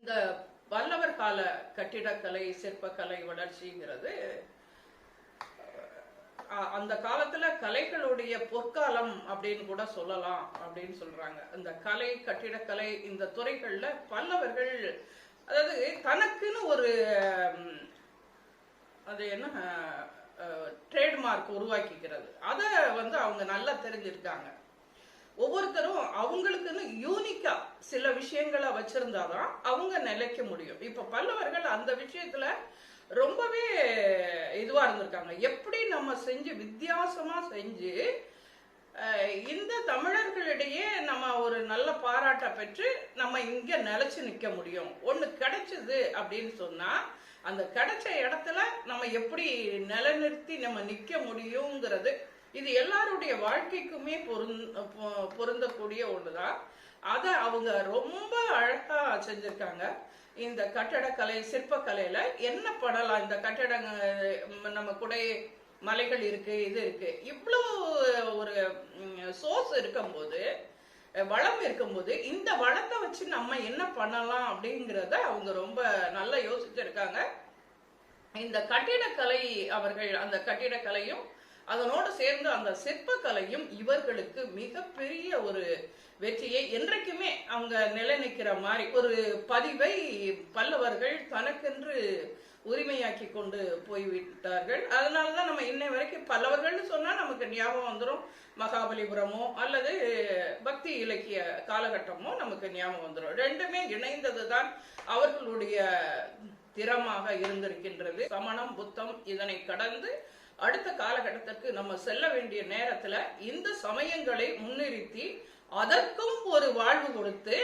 இந்த பல்லவர் கால கட்டிடக்கலை சிற்பக்கலை வளர்ச்சிங்கிறது அந்த காலத்துல கலைகளுடைய பொற்காலம் அப்படின்னு கூட சொல்லலாம் அப்படின்னு சொல்றாங்க. இந்த கலை கட்டிடக்கலை இந்த துறைகள்ல பல்லவர்கள் அதாவது தனக்குன்னு ஒரு அது என்ன ட்ரேட்மார்க் உருவாக்கிக்கிறது. அதை அவங்க நல்லா தெரிஞ்சிருக்காங்க. ஒவ்வொருத்தரும் அவங்களுக்குன்னு யூனிக்கா சில விஷயங்களை வச்சிருந்தாதான் அவங்க நிலைக்க முடியும். இப்ப பல்லவர்கள் அந்த விஷயத்துல ரொம்பவே இதுவா இருந்திருக்காங்க. எப்படி நம்ம செஞ்சு வித்தியாசமா செஞ்சு இந்த தமிழர்களிடையே நம்ம ஒரு நல்ல பாராட்ட பெற்று நம்ம இங்க நிலைச்சு நிக்க முடியும். ஒண்ணு கிடைச்சது அப்படின்னு சொன்னா அந்த கிடைச்ச இடத்துல நம்ம எப்படி நிலைநிறுத்தி நம்ம நிக்க முடியுங்கிறது இது எல்லாருடைய வாழ்க்கைக்குமே பொருந்தக்கூடிய ஒண்ணுதான். அத அவங்க ரொம்ப அழகா செஞ்சிருக்காங்க. இந்த கட்டடக்கலை சிற்பக்கலையில என்ன பண்ணலாம், இந்த கட்டடங்க நம்ம குடை மலைகள் இருக்கு, இது இருக்கு, இவ்வளவு ஒரு சோர்ஸ் இருக்கும்போது வளம் இருக்கும்போது இந்த வளத்தை வச்சு நம்ம என்ன பண்ணலாம் அப்படிங்கிறத அவங்க ரொம்ப நல்லா யோசிச்சிருக்காங்க. இந்த கட்டிடக்கலை அவர்கள் அந்த கட்டிடக்கலையும் அதனோடு சேர்ந்து அந்த சிற்பக்கலையும் இவர்களுக்கு மிகப்பெரிய ஒரு வெற்றியை என்றைக்குமே அவங்க நிலைநிற்கிற மாதிரி ஒரு பதிவை பல்லவர்கள் தனக்கென்று உரிமையாக்கி கொண்டு போய்விட்டார்கள். அதனாலதான் நம்ம இன்னை வரைக்கும் பல்லவர்கள்னு சொன்னா நமக்கு ஞாபகம் வந்துடும் மகாபலிபுரமோ அல்லது பக்தி இலக்கிய காலகட்டமோ நமக்கு ஞாபகம் வந்துடும். ரெண்டுமே இணைந்ததுதான் அவர்களுடைய திறமாக இருந்திருக்கின்றது. சமணம் புத்தம் இதனை கடந்து அடுத்த காலகட்டத்திற்கு நம்ம செல்ல வேண்டிய நேரத்துல இந்த சமயங்களை முன்னிறுத்தி அதற்கும் ஒரு வாழ்வு கொடுத்து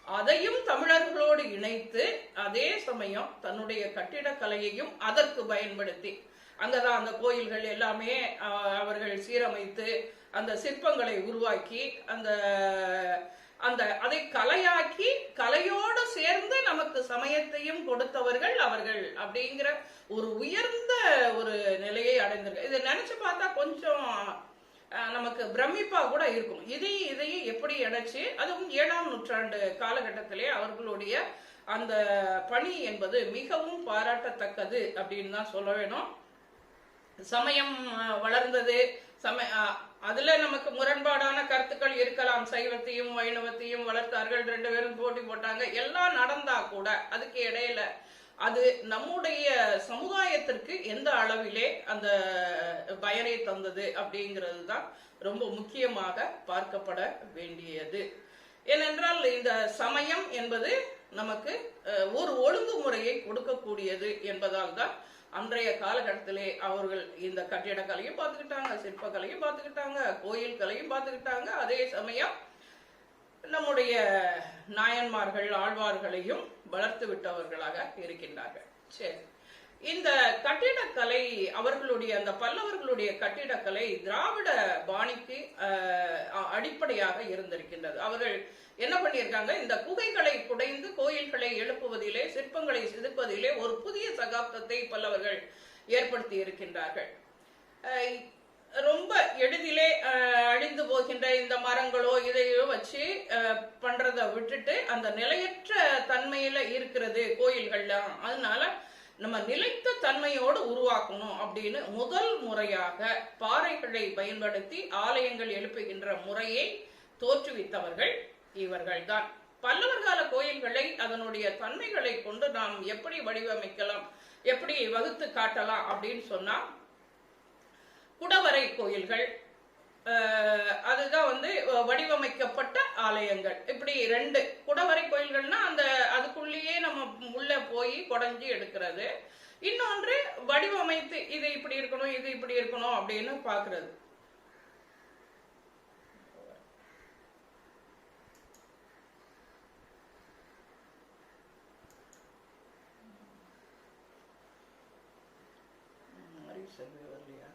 அதையும் தமிழர்களோடு இணைத்து அதே சமயம் தன்னுடைய கட்டிடக்கலையையும் அதற்கு பயன்படுத்தி அங்கதான் அந்த கோயில்கள் எல்லாமே அவர்கள் சீரமைத்து அந்த சிற்பங்களை உருவாக்கி அந்த அந்த அதை கலையாக்கி கலையோடு சேர்ந்து நமக்கு சமயத்தையும் கொடுத்தவர்கள் அவர்கள் அப்படிங்கிற ஒரு உயர்ந்த ஒரு நிலையை அடைந்திருக்கு. இதை நினைச்சு பார்த்தா கொஞ்சம் நமக்கு பிரமிப்பா கூட இருக்கும். இதையும் எப்படி இணைச்சு அதுவும் 7ஆம் நூற்றாண்டு காலகட்டத்திலே அவர்களுடைய அந்த பணி என்பது மிகவும் பாராட்டத்தக்கது அப்படின்னு தான் சொல்ல வேணும். சமயம் வளர்ந்தது. அதுல நமக்கு முரண்பாடான கருத்துக்கள் இருக்கலாம். சைவத்தையும் வைணவத்தையும் வளர்த்தார்கள், 2 பேரும் போட்டி போட்டாங்க, எல்லாம் நடந்தா கூட அதுக்கு இடையில அது நம்முடைய சமுதாயத்திற்கு எந்த அளவிலே அந்த பயனை தந்தது அப்படிங்கிறது தான் ரொம்ப முக்கியமாக பார்க்கப்பட வேண்டியது. ஏனென்றால் இந்த சமயம் என்பது நமக்கு ஒரு ஒழுங்குமுறையை கொடுக்கக்கூடியது என்பதால் தான் அன்றைய காலகட்டத்திலே அவர்கள் இந்த கட்டிடக்கலையும் பார்த்துக்கிட்டாங்க, சிற்பக்கலையும் பார்த்துக்கிட்டாங்க, கோயில் கலையும் பார்த்துக்கிட்டாங்க. அதே சமயம் நம்முடைய நாயன்மார்கள் ஆழ்வார்களையும் வளர்த்து விட்டவர்களாக இருக்கின்றார்கள். சரி, இந்த கட்டிடக்கலை அவர்களுடைய அந்த பல்லவர்களுடைய கட்டிடக்கலை திராவிட பாணிக்கு அடிப்படையாக இருந்திருக்கின்றது. அவர்கள் என்ன பண்ணியிருக்காங்க, இந்த குகைகளை குடைந்து கோயில்களை எழுப்புவதிலே சிற்பங்களை செதுக்குவதிலே ஒரு புதிய சகாப்தத்தை பல்லவர்கள் ஏற்படுத்தி இருக்கின்றார்கள். ரொம்ப எளிதிலே அழிந்து போகின்ற இந்த மரங்களோ இதையோ வச்சு பண்றதை விட்டுட்டு அந்த நிலையற்ற தன்மையில இருக்கிறது கோயில்கள்லாம், அதனால நம்ம நிலைத்த தன்மையோடு உருவாக்கணும் அப்படின்னு முதல் முறையாக பாறைகளை பயன்படுத்தி ஆலயங்கள் எழுப்புகின்ற முறையை தோற்றுவித்தவர்கள் இவர்கள்தான். பல்லவர் கால கோயில்களை அதனுடைய தன்மைகளை கொண்டு நாம் எப்படி வடிவமைக்கலாம், எப்படி வகுத்து காட்டலாம் அப்படின்னு சொன்னா குடவரை கோயில்கள், அதுதான் வடிவமைக்கப்பட்ட ஆலயங்கள். இப்படி 2 குடவரை கோயில்கள்னா அந்த அதுக்குள்ளேயே நம்ம உள்ள போய் குடைஞ்சி எடுக்கிறது. இன்னொன்று வடிவமைத்து இது இப்படி இருக்கணும் இது இப்படி இருக்கணும் அப்படின்னு பாக்குறது. செல்வி வரலையா?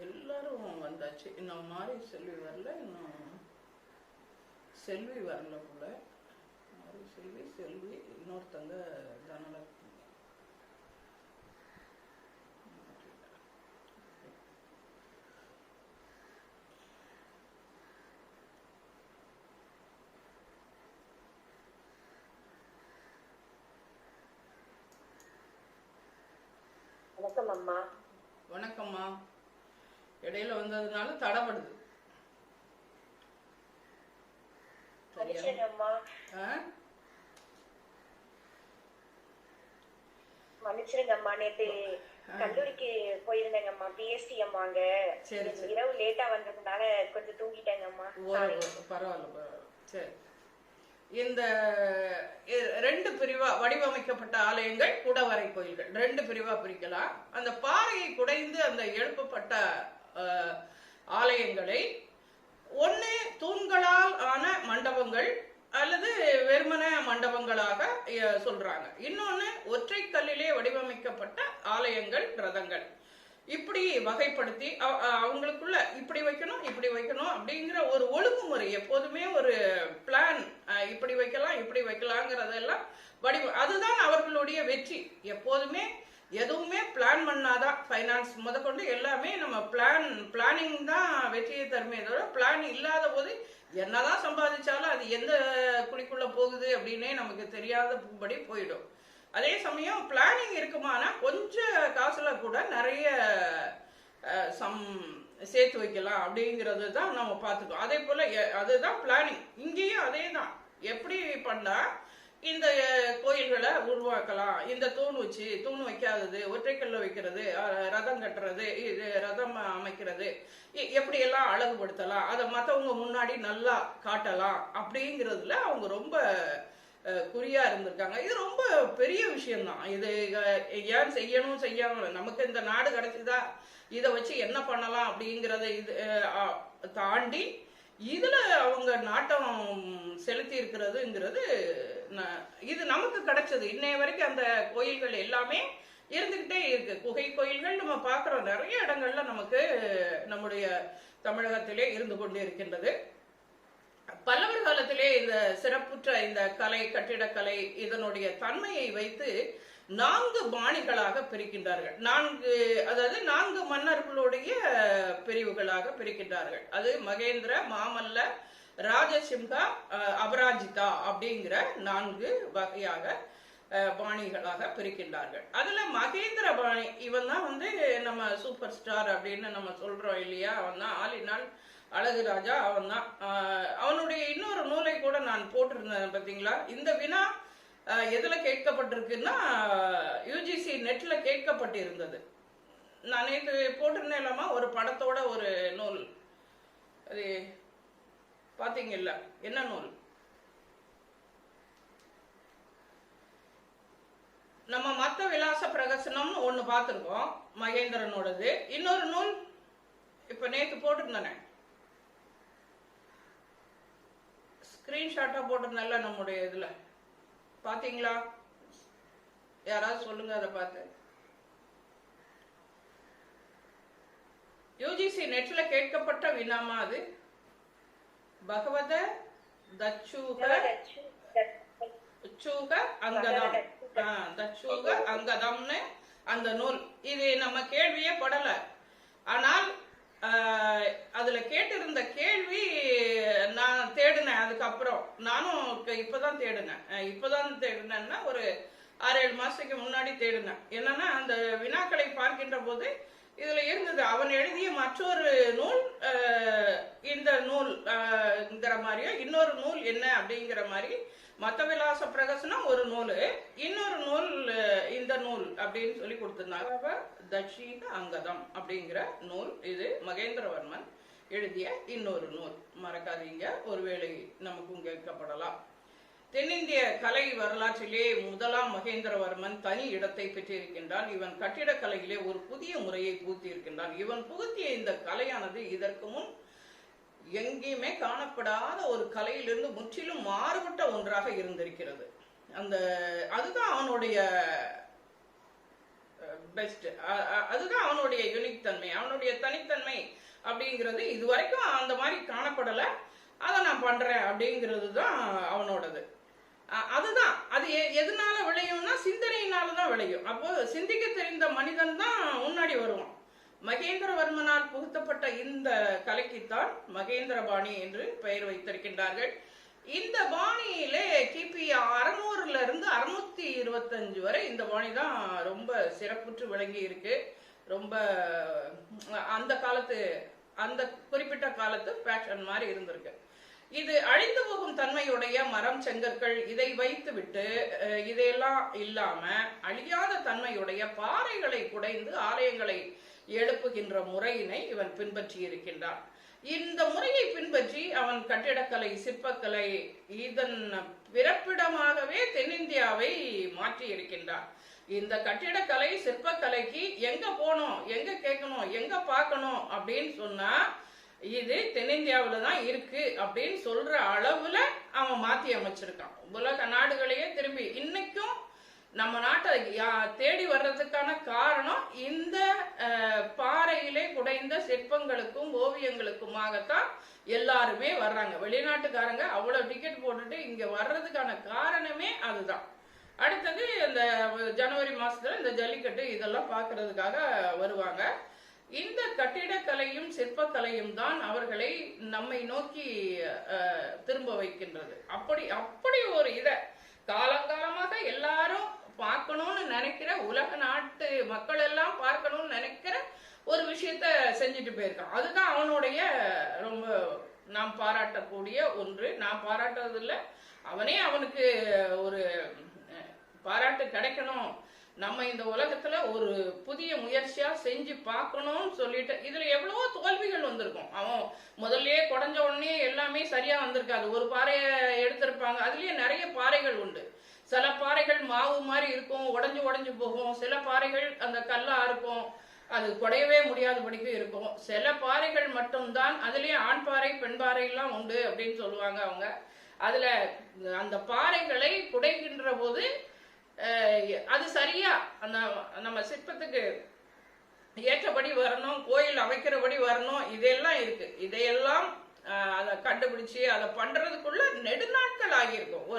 எல்லாரும் வந்தாச்சு, இன்னும் மாறி செல்வி வரல, இன்னும் செல்வி வரல போல. மாறி செல்வி இன்னொருத்தங்க தனலட்சுமி. வணக்கம் அம்மா. வணக்கம்மா. இடையில வந்ததுனால தடபடுது. மன்னிச்சிருங்கம்மா, நேத்து கல்லூரிக்கு போயிருந்தேங்கம்மா, பிஎஸ்டி அம்மாங்க. இரவு லேட்டா வந்ததுனால கொஞ்சம் தூங்கிட்டேங்கம்மா. பரவாயில்ல. சரி, இந்த 2 பிரிவா வடிவமைக்கப்பட்ட ஆலயங்கள் குடவரை கோயில்கள் 2 பிரிவா பிரிக்கலாம். அந்த பாறையை குடைந்து அந்த எழுப்பப்பட்ட ஆலயங்களை ஒன்று தூண்களால் ஆன மண்டபங்கள் அல்லது வெறுமன மண்டபங்களாக சொல்றாங்க. இன்னொன்னு ஒற்றை கல்லிலே வடிவமைக்கப்பட்ட ஆலயங்கள், ரதங்கள். இப்படி வகைப்படுத்தி அவங்களுக்குள்ள இப்படி வைக்கணும் இப்படி வைக்கணும் அப்படிங்கிற ஒரு ஒழுங்குமுறை, எப்போதுமே ஒரு பிளான், இப்படி வைக்கலாம் இப்படி வைக்கலாங்கிறதெல்லாம் அதுதான் அவர்களுடைய வெற்றி. எப்போதுமே எதுவுமே பிளான் பண்ணாதான், ஃபைனான்ஸ் முதற்கொண்டு எல்லாமே நம்ம பிளானிங் தான் வெற்றியை தருமே தவிர, பிளான் இல்லாத போது என்னதான் சம்பாதிச்சாலும் அது எந்த குழிக்குள்ள போகுது அப்படின்னே நமக்கு தெரியாதபடி போயிடும். அதே சமயம் பிளானிங் இருக்குமானா கொஞ்சம் காசுல கூட நிறைய சேர்த்து வைக்கலாம் அப்படிங்கிறது தான் நம்ம பார்த்துக்கோம். அதே போல அதுதான் பிளானிங். இங்கேயும் அதே தான். எப்படி பண்ணா இந்த கோயில்களை உருவாக்கலாம், இந்த தூண் வைக்காதது, ஒற்றைக்கல்ல வைக்கிறது, ரதம் கட்டுறது, இது ரதம் அமைக்கிறது, எப்படி எல்லாம் அழகுபடுத்தலாம், அதை மற்றவங்க முன்னாடி நல்லா காட்டலாம் அப்படிங்கிறதுல அவங்க ரொம்ப குறியா இருந்திருக்காங்க. இது ரொம்ப பெரிய விஷயம்தான். இது ஏன் செய்யணும் நமக்கு இந்த நாடு கிடைச்சதா, இதை வச்சு என்ன பண்ணலாம் அப்படிங்கிறத இது தாண்டி இதுல அவங்க நாட்டம் செலுத்தி இருக்கிறதுங்கிறது இது நமக்கு கிடைச்சது. இன்னைய வரைக்கும் அந்த கோயில்கள் எல்லாமே இருந்துகிட்டே இருக்கு. குகை கோயில்கள் நம்ம பார்க்கிறோம், நிறைய இடங்கள்ல நமக்கு நம்முடைய தமிழகத்திலே இருந்து கொண்டே இருக்கின்றது. பல்லவர் காலத்திலே இந்த சிறப்புற்ற இந்த கலை, கட்டிடக்கலை, இதனுடைய தன்மையை வைத்து 4 பாணிகளாக பிரிக்கின்றார்கள். 4 மன்னர்களுடைய பிரிவுகளாக பிரிக்கின்றார்கள். அது மகேந்திர, மாமல்ல, ராஜசிம்ஹா, அபராஜிதா அப்படிங்கிற 4 வகையாக பாணிகளாக பிரிக்கின்றார்கள். அதுல மகேந்திர பாணி, இவன் தான் நம்ம சூப்பர் ஸ்டார் அப்படின்னு நம்ம சொல்றோம் இல்லையா, அவன் தான் ஆலினால் அழகு ராஜா. அவன் தான். அவனுடைய இன்னொரு நூலை கூட நான் போட்டிருந்தேன் பார்த்தீங்களா. இந்த வினா எதுல கேட்கப்பட்டிருக்குன்னா யூஜிசி நெட்ல கேட்கப்பட்டிருந்தது. நான் நேற்று போட்டிருந்தேன்லாமா ஒரு படத்தோட ஒரு நூல், அது பாத்தீங்கல்ல, என்ன நூல்? நம்ம மத்த விலாச பிரகசனம்னு ஒண்ணு பார்த்திருக்கோம் மகேந்திரனோடது. இன்னொரு நூல் இப்ப நேற்று போட்டிருந்தானே, ஸ்கிரீன்ஷாட்டா போட்டிருந்தேன்ல நம்முடைய இதுல, பாத்தீங்களா? யாராவது சொல்லுங்க அதை பார்த்து. யூஜிசி நெட்ல கேட்கப்பட்ட வினாமா அது? பகவத தச்சூக அங்கதம், தச்சூக அங்கதம்னு அந்த நூல். இது நம்ம கேள்வியே படல. ஆனால் அதுல கேட்டிருந்த கேள்வி நான் தேடினேன். அதுக்கப்புறம் நானும் இப்பதான் தேடினேன்னா ஒரு 6-7 மாசத்துக்கு முன்னாடி தேடினேன். என்னன்னா அந்த வினாக்களை பார்க்கின்ற போது இதுல இருந்தது அவன் எழுதிய மற்றொரு நூல், இந்த நூல்ங்கிற மாதிரியா, இன்னொரு நூல் என்ன அப்படிங்கிற மாதிரி. மத்த விலாச பிரகசனம் ஒரு நூல், இன்னொரு நூல் இந்த நூல் அப்படின்னு சொல்லி கொடுத்திருந்தாங்க. தட்சீக அங்கதம் அப்படிங்கிற நூல். இது மகேந்திரவர்மன் எழுதிய இன்னொரு நூல். மறக்காதீங்க, ஒருவேளை நமக்கும் கேட்கப்படலாம். தென்னிந்திய கலை வரலாற்றிலே முதலாம் மகேந்திரவர்மன் தனி இடத்தை பெற்றிருக்கின்றான். இவன் கட்டிடக்கலையிலே ஒரு புதிய முறையை புகுத்தி இருக்கின்றான். இவன் புகுத்திய இந்த கலையானது இதற்கு முன் எங்கேயுமே காணப்படாத ஒரு கலையிலிருந்து முற்றிலும் மாறுபட்ட ஒன்றாக இருந்திருக்கிறது. அதுதான் அவனுடைய பெஸ்ட், அதுதான் அவனுடைய யூனிக் தன்மை, அவனுடைய தனித்தன்மை அப்படிங்கிறது. இதுவரைக்கும் அந்த மாதிரி காணப்படல, அதை நான் பண்றேன் அப்படிங்கிறது தான் அவனோடது. அதுதான் அது எதனால விளையும்னா சிந்தனையினாலதான் விளையும். அப்போ சிந்திக்க தெரிந்த மனிதன் தான் முன்னாடி வருவான். மகேந்திரவர்மனால் புகுத்தப்பட்ட இந்த கலைக்குத்தான் மகேந்திரபாணி என்று பெயர் வைத்திருக்கின்றார்கள். இந்த பாணியிலே கிபி 600ல இருந்து 625 வரை இந்த பாணி தான் ரொம்ப சிறப்புற்று விளங்கி இருக்கு. ரொம்ப அந்த காலத்து, அந்த குறிப்பிட்ட காலத்து ஃபேஷன் மாதிரி இருந்திருக்கு. இது அழிந்து போகும் தன்மையுடைய மரம், செங்கற்கள் இதை வைத்து விட்டு இதையெல்லாம் இல்லாம அழியாத தன்மையுடைய பாறைகளை குடைந்து ஆலயங்களை எழுப்புகின்ற முறையினை இவன் பின்பற்றி இருக்கின்றான். இந்த முறையை பின்பற்றி அவன் கட்டிடக்கலை, சிற்பக்கலை இதன் பிறப்பிடமாகவே தென்னிந்தியாவை மாற்றி இருக்கின்றான். இந்த கட்டிடக்கலை, சிற்பக்கலைக்கு எங்க போனோம், எங்க கேட்கணும், எங்க பார்க்கணும் அப்படின்னு சொன்னா இது தென்னிந்தியாவில தான் இருக்கு அப்படின்னு சொல்ற அளவுல அவன் மாத்தி அமைச்சிருக்கான். உலக நாடுகளையே திரும்பி இன்னைக்கும் நம்ம நாட்டை தேடி வர்றதுக்கான காரணம் இந்த பாறையிலே குடைந்த சிற்பங்களுக்கும் ஓவியங்களுக்குமாகத்தான் எல்லாருமே வர்றாங்க. வெளிநாட்டுக்காரங்க அவ்வளவு டிக்கெட் போட்டுட்டு இங்க வர்றதுக்கான காரணமே அதுதான். அடுத்தது இந்த ஜனவரி மாசத்துல இந்த ஜல்லிக்கட்டு இதெல்லாம் பார்க்கறதுக்காக வருவாங்க. இந்த கட்டிடக்கலையும் சிற்பக்கலையும் தான் அவர்களை நம்மை நோக்கி திரும்ப வைக்கின்றது. அப்படி ஒரு இத காலங்காலமாக எல்லாரும் பார்க்கணும்னு நினைக்கிற, உலக நாட்டு மக்கள் எல்லாம் பார்க்கணும்னு நினைக்கிற ஒரு விஷயத்த செஞ்சுட்டு போயிருக்கான். அதுதான் அவனுடைய ரொம்ப நாம் பாராட்டக்கூடிய ஒன்று. நான் பாராட்டுறது இல்லை, அவனே அவனுக்கு ஒரு பாராட்டு கிடைக்கணும், நம்ம இந்த உலகத்துல ஒரு புதிய முயற்சியா செஞ்சு பார்க்கணும்னு சொல்லிட்டு. இதுல எவ்வளவோ தோல்விகள் வந்திருக்கும். அவன் முதல்லயே குறைஞ்ச உடனே எல்லாமே சரியா வந்திருக்காது. ஒரு பாறையை எடுத்திருப்பாங்க, அதுலயே நிறைய பாறைகள் உண்டு. சில பாறைகள் மாவு மாதிரி இருக்கும், உடஞ்சு போகும். சில பாறைகள் அந்த கல்லா இருக்கும், அது குடையவே முடியாதபடிக்கு இருக்கும். சில பாறைகள் மட்டும்தான், அதுலயே ஆண் பாறை பெண் பாறை எல்லாம் உண்டு அப்படின்னு சொல்லுவாங்க அவங்க. அதுல அந்த பாறைகளை குடைகின்ற போது அது சரியா அந்த நம்ம சிற்பத்துக்கு ஏற்றபடி வரணும், கோயில் அமைக்கிறபடி வரணும், இதெல்லாம் இருக்கு. இதையெல்லாம் அதை கண்டுபிடிச்சு அதை பண்றதுக்குள்ள நெடுநாட்கள் ஆகியிருக்கும்.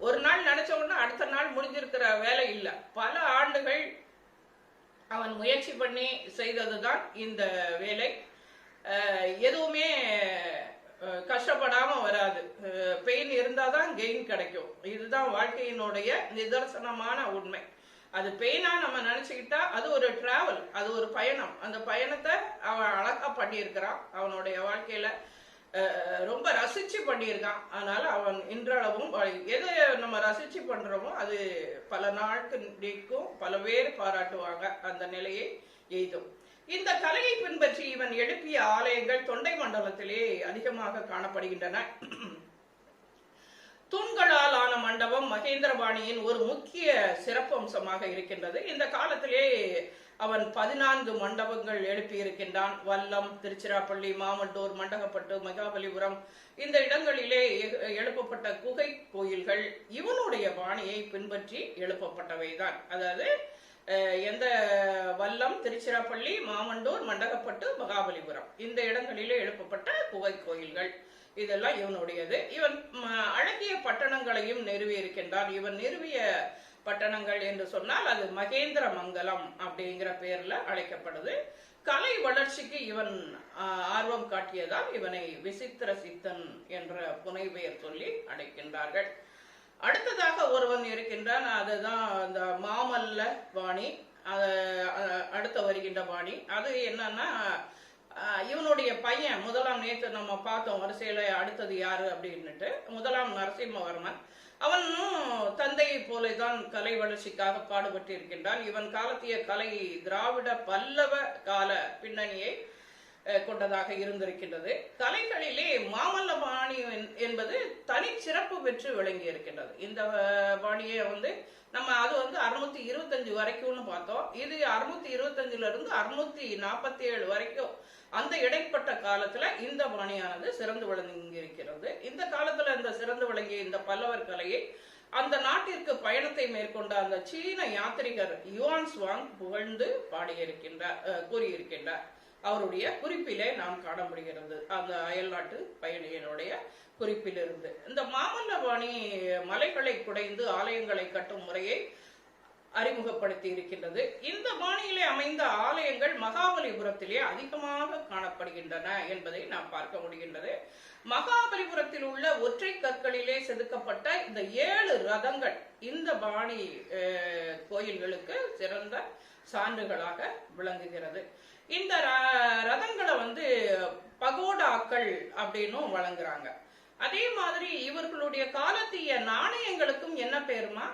ஒரு நாள் நினைச்ச உடனே அடுத்த நாள் முடிஞ்சிருக்கிற வேலை இல்லை. பல ஆண்டுகள் அவன் முயற்சி பண்ணி செய்ததுதான் இந்த வேலை. எதுவுமே கஷ்டப்படாம வராது. பெயின் இருந்தாதான் கெயின் கிடைக்கும். இதுதான் வாழ்க்கையினுடைய நிதர்சனமான உண்மை. அது பெயினா நம்ம நினைச்சுக்கிட்டா அது ஒரு டிராவல், அது ஒரு பயணம். அந்த பயணத்தை அவன் அழகா பண்ணியிருக்கிறான். அவனுடைய வாழ்க்கையில ரொம்ப ரசிச்சு பண்ணியிருக்கான். அதனால அவன் இன்றளவும் எது நம்ம ரசிச்சு பண்றோமோ அது பல நாளுக்கு நீக்கும், பல பேர் பாராட்டுவாங்க, அந்த நிலையை எய்தும். இந்த கலையை பின்பற்றி இவன் எழுப்பிய ஆலயங்கள் தொண்டை மண்டலத்திலே அதிகமாக காணப்படுகின்றன. தூண்களால் ஆன மண்டபம் மகேந்திரபாணியின் ஒரு முக்கிய சிறப்பம்சமாக இருக்கின்றது. இந்த காலத்திலே அவன் 14 மண்டபங்கள் எழுப்பி இருக்கின்றான். வல்லம், திருச்சிராப்பள்ளி, மாமண்டூர், மண்டகப்பட்டு, மகாபலிபுரம் இந்த இடங்களிலே எழுப்பப்பட்ட குகை கோயில்கள் இவனுடைய பாணியை பின்பற்றி எழுப்பப்பட்டவைதான். அதாவது எந்த வல்லம், திருச்சிராப்பள்ளி, மாமண்டூர், மண்டகப்பட்டு, மகாபலிபுரம் இந்த இடங்களிலே எழுப்பப்பட்ட குகை கோயில்கள் இதெல்லாம் இவனுடையது. இவன் அழகிய பட்டணங்களையும் நிறுவி இருக்கின்றான். இவன் நிறுவிய பட்டணங்கள் என்று சொன்னால் அது மகேந்திர மங்கலம் அப்படிங்கிற பெயர்ல அழைக்கப்படுது. கலை வளர்ச்சிக்கு இவன் ஆர்வம் காட்டியதால் இவனை விசித்திர சித்தன் என்ற புனை பெயர் சொல்லி அழைக்கின்றார்கள். அடுத்ததாக ஒருவன் இருக்கின்றான், அதுதான் அந்த மாமல்ல பாணி. அடுத்த வருகின்ற பாணி அது என்னன்னா, இவனுடைய பையன் முதலாம், நேற்று நம்ம பார்த்தோம் வரிசையில அடுத்தது யாரு அப்படின்னுட்டு, முதலாம் நரசிம்மவர்மன். அவனும் தந்தையை போலதான் கலை வளர்ச்சிக்காக பாடுபட்டு இருக்கின்றான். இவன் காலத்திய கலை திராவிட பல்லவ கால பின்னணியை கொண்டதாக இருந்திருக்கின்றது. கலைகளிலே மாமல்ல பாணி என்பது தனி சிறப்பு பெற்று விளங்கி இருக்கின்றது. இந்த பாணியை நம்ம அது 625 வரைக்கும்னு பார்த்தோம். இது 625 இருந்து 647 வரைக்கும் அந்த இடைப்பட்ட காலத்துல இந்த பாணியானது சிறந்து விளங்கி இருக்கிறது. இந்த காலத்துல இந்த சிறந்து விளங்கிய இந்த பல்லவர் கலையை அந்த நாட்டிற்கு பயணத்தை மேற்கொண்ட அந்த சீன யாத்திரிகர் யுவான் சுவாங் புகழ்ந்து பாடியிருக்கின்றார், கூறியிருக்கின்றார். அவருடைய குறிப்பிலே நாம் காண முடிகிறது, அந்த அயல்நாட்டு பயணியினுடைய குறிப்பிலிருந்து. இந்த மாமல்லபாணி மலைகளை குடைந்து ஆலயங்களை கட்டும் முறையை அறிமுகப்படுத்தி இருக்கின்றது. இந்த பாணியிலே அமைந்த ஆலயங்கள் மகாபலிபுரத்திலே அதிகமாக காணப்படுகின்றன என்பதை நாம் பார்க்க முடிகின்றது. மகாபலிபுரத்தில் உள்ள ஒற்றை கற்களிலே செதுக்கப்பட்ட இந்த 7 ரதங்கள் இந்த பாணி கோயில்களுக்கு சிறந்த சான்றுகளாக விளங்குகிறது. இந்த ரதங்களை பகோடாக்கள் அப்படின்னும் வழங்குறாங்க. அதே மாதிரி இவர்களுடைய காலத்திய நாணயங்களுக்கும் என்ன பேருமா?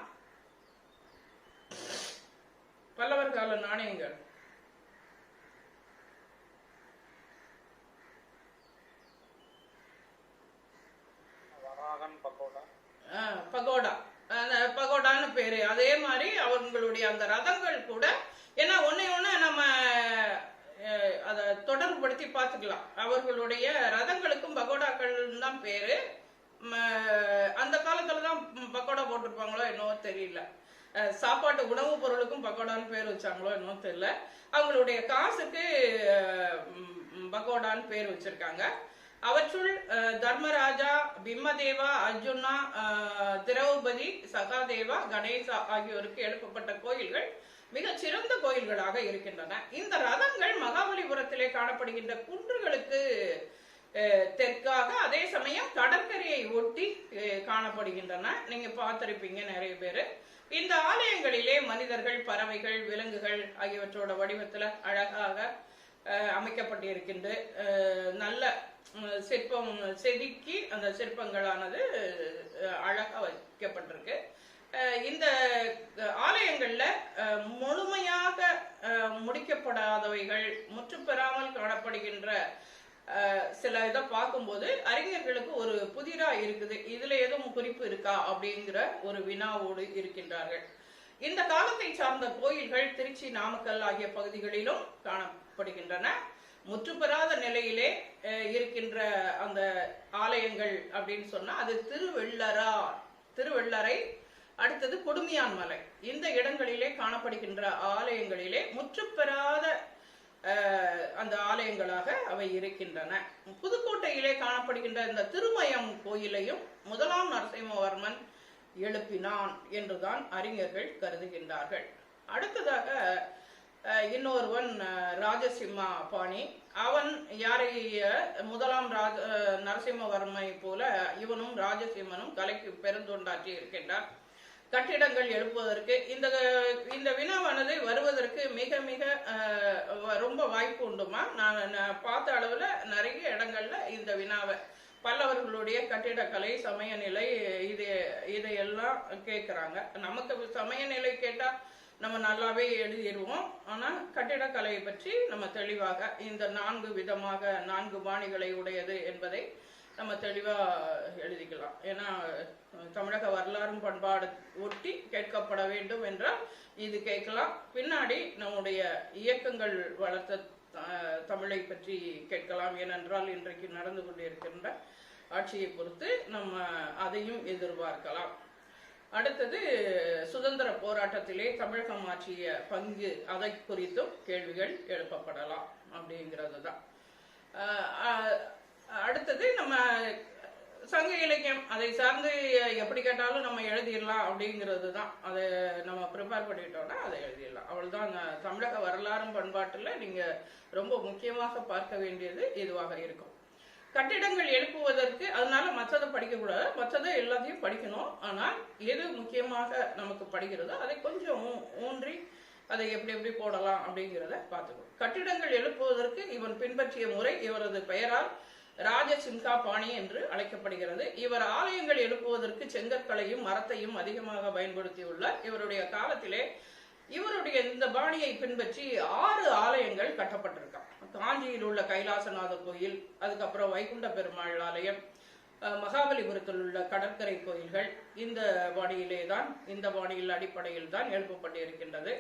பல்லவர் கால நாணயங்கள் பகோடா, பகோடான்னு பேரு. அதே மாதிரி அவங்களுடைய அந்த ரதங்கள் கூட, ஏன்னா ஒன்னே ஒண்ணு நம்ம அதை தொடர்புபடுத்தி பார்த்துக்கலாம். அவர்களுடைய ரதங்களுக்கும் பகோடாக்கள் தான் பேரு. அந்த காலத்துலதான் பக்கோடா போட்டிருப்பாங்களோ என்னவோ தெரியல. சாப்பாட்டு உணவுப் பொருளுக்கும் பக்கோடான்னு பேர் வச்சாங்களோ என்னவோ தெரியல. அவங்களுடைய காசுக்கு பக்கோடான்னு பேர் வச்சிருக்காங்க. அவற்றுள் தர்மராஜா, பிம்மதேவா, அர்ஜுனா, திரௌபதி, சகாதேவா, கணேசா ஆகியோருக்கு எழுப்பப்பட்ட கோயில்கள் மிக சிறந்த கோயில்களாக இருக்கின்றன. இந்த ரதங்கள் மகாபலிபுரத்திலே காணப்படுகின்ற குன்றுகளுக்கு தெற்காக, அதே சமயம் கடற்கரையை ஒட்டி காணப்படுகின்றன. நீங்க பார்த்திருப்பீங்க நிறைய பேரு. இந்த ஆலயங்களிலே மனிதர்கள், பறவைகள், விலங்குகள் ஆகியவற்றோட வடிவத்துல அழகாக அமைக்கப்பட்டிருக்கின்ற நல்ல சிற்பம் செதுக்கி அந்த சிற்பங்களானது அழகா வைக்கப்பட்டிருக்கு. இந்த ஆலயங்கள்ல முழுமையாக முடிக்கப்படாதவைகள், முற்றுப்பெறாமல் காணப்படுகின்ற சில இதை பார்க்கும்போது அறிஞர்களுக்கு ஒரு புதிரா இருக்குது. இதுல எதுவும் குறிப்பு இருக்கா அப்படிங்கிற ஒரு வினாவோடு இருக்கின்றார்கள். இந்த காலத்தை சார்ந்த கோயில்கள் திருச்சி, நாமக்கல் ஆகிய பகுதிகளிலும் காணப்படுகின்றன. முற்றுப்பெறாத நிலையிலே இருக்கின்ற அந்த ஆலயங்கள் அப்படின்னு சொன்னா அது திருவெள்ளரை, அடுத்தது கொடுமியான் மலை, இந்த இடங்களிலே காணப்படுகின்ற ஆலயங்களிலே முற்றுப்பெறாத அந்த ஆலயங்களாக அவை இருக்கின்றன. புதுக்கோட்டையிலே காணப்படுகின்ற இந்த திருமயம் கோயிலையும் 1ஆம் நரசிம்மவர்மன் எழுப்பினான் என்றுதான் அறிஞர்கள் கருதுகின்றார்கள். அடுத்ததாக இன்னொருவன் ராஜசிம்மா பாணி. அவன் யாரை 1ஆம் நரசிம்மவர்மை போல இவனும் ராஜசிம்மனும் கலைக்கு பெருந்தொண்டாற்றி இருக்கின்றான். கட்டிடங்கள் எழுப்புவதற்கு இந்த வினாவானது வருவதற்கு மிக மிக ரொம்ப வாய்ப்பு உண்டுமா? நான் பார்த்த அளவுல நிறைய இடங்கள்ல இந்த வினாவை பல்லவர்களுடைய கட்டிடக்கலை, சமய நிலை இதையெல்லாம் கேட்கிறாங்க. நமக்கு சமய நிலை கேட்டா நம்ம நல்லாவே எழுதிடுவோம். ஆனா கட்டிடக்கலையை பற்றி நம்ம தெளிவாக இந்த 4 விதமாக 4 பாணிகளை உடையது என்பதை நம்ம தெளிவா எழுதிக்கலாம். ஏன்னா தமிழக வரலாறும் பண்பாடு ஒட்டி கேட்கப்பட வேண்டும் என்றால் இது கேட்கலாம். பின்னாடி நம்முடைய இயக்கங்கள் வளர்த்த தமிழை பற்றி கேட்கலாம். ஏனென்றால் இன்றைக்கு நடந்து கொண்டிருக்கின்ற ஆட்சியை பொறுத்து நம்ம அதையும் எதிர்பார்க்கலாம். அடுத்தது சுதந்திர போராட்டத்திலே தமிழகம் ஆற்றிய பங்கு, அதை குறித்தும் கேள்விகள் எழுப்பப்படலாம் அப்படிங்கிறது தான். அடுத்தது நம்ம சங்க இலக்கியம், அதை சார்ந்து எப்படி கேட்டாலும் நம்ம எழுதிடலாம் அப்படிங்கிறது தான். அதை நம்ம ப்ரிப்பேர் பண்ணிட்டோம்னா அதை எழுதிடலாம். அவ்வளவுதான். தமிழக வரலாறும் பண்பாட்டுல நீங்க ரொம்ப முக்கியமாக பார்க்க வேண்டியது இதுவாக இருக்கும். கட்டிடங்கள் எழுப்புவதற்கு, அதனால மற்றதை படிக்கக்கூடாது, மற்றதை எல்லாத்தையும் படிக்கணும். ஆனால் எது முக்கியமாக நமக்கு படிக்கிறதோ அதை கொஞ்சம் ஊன்றி அதை எப்படி எப்படி போடலாம் அப்படிங்கிறத பார்த்துக்கணும். கட்டிடங்கள் எழுப்புவதற்கு இவன் பின்பற்றிய முறை இவரது பெயரால் ராஜசிம்ஹா பாணி என்று அழைக்கப்படுகிறது. இவர் ஆலயங்கள் எழுப்புவதற்கு செங்கற்களையும் மரத்தையும் அதிகமாக பயன்படுத்தியுள்ளார். இவருடைய காலத்திலே இவருடைய இந்த பாணியை பின்பற்றி 6 ஆலயங்கள் கட்டப்பட்டிருக்கான். காஞ்சியில் உள்ள கைலாசநாதர் கோயில், அதுக்கப்புறம் வைகுண்ட பெருமாள் ஆலயம், மகாபலிபுரத்தில் உள்ள கடற்கரை கோயில்கள் இந்த பாணியிலே தான், இந்த பாணியில் அடிப்படையில் தான் எழுப்பப்பட்டு இருக்கின்றது.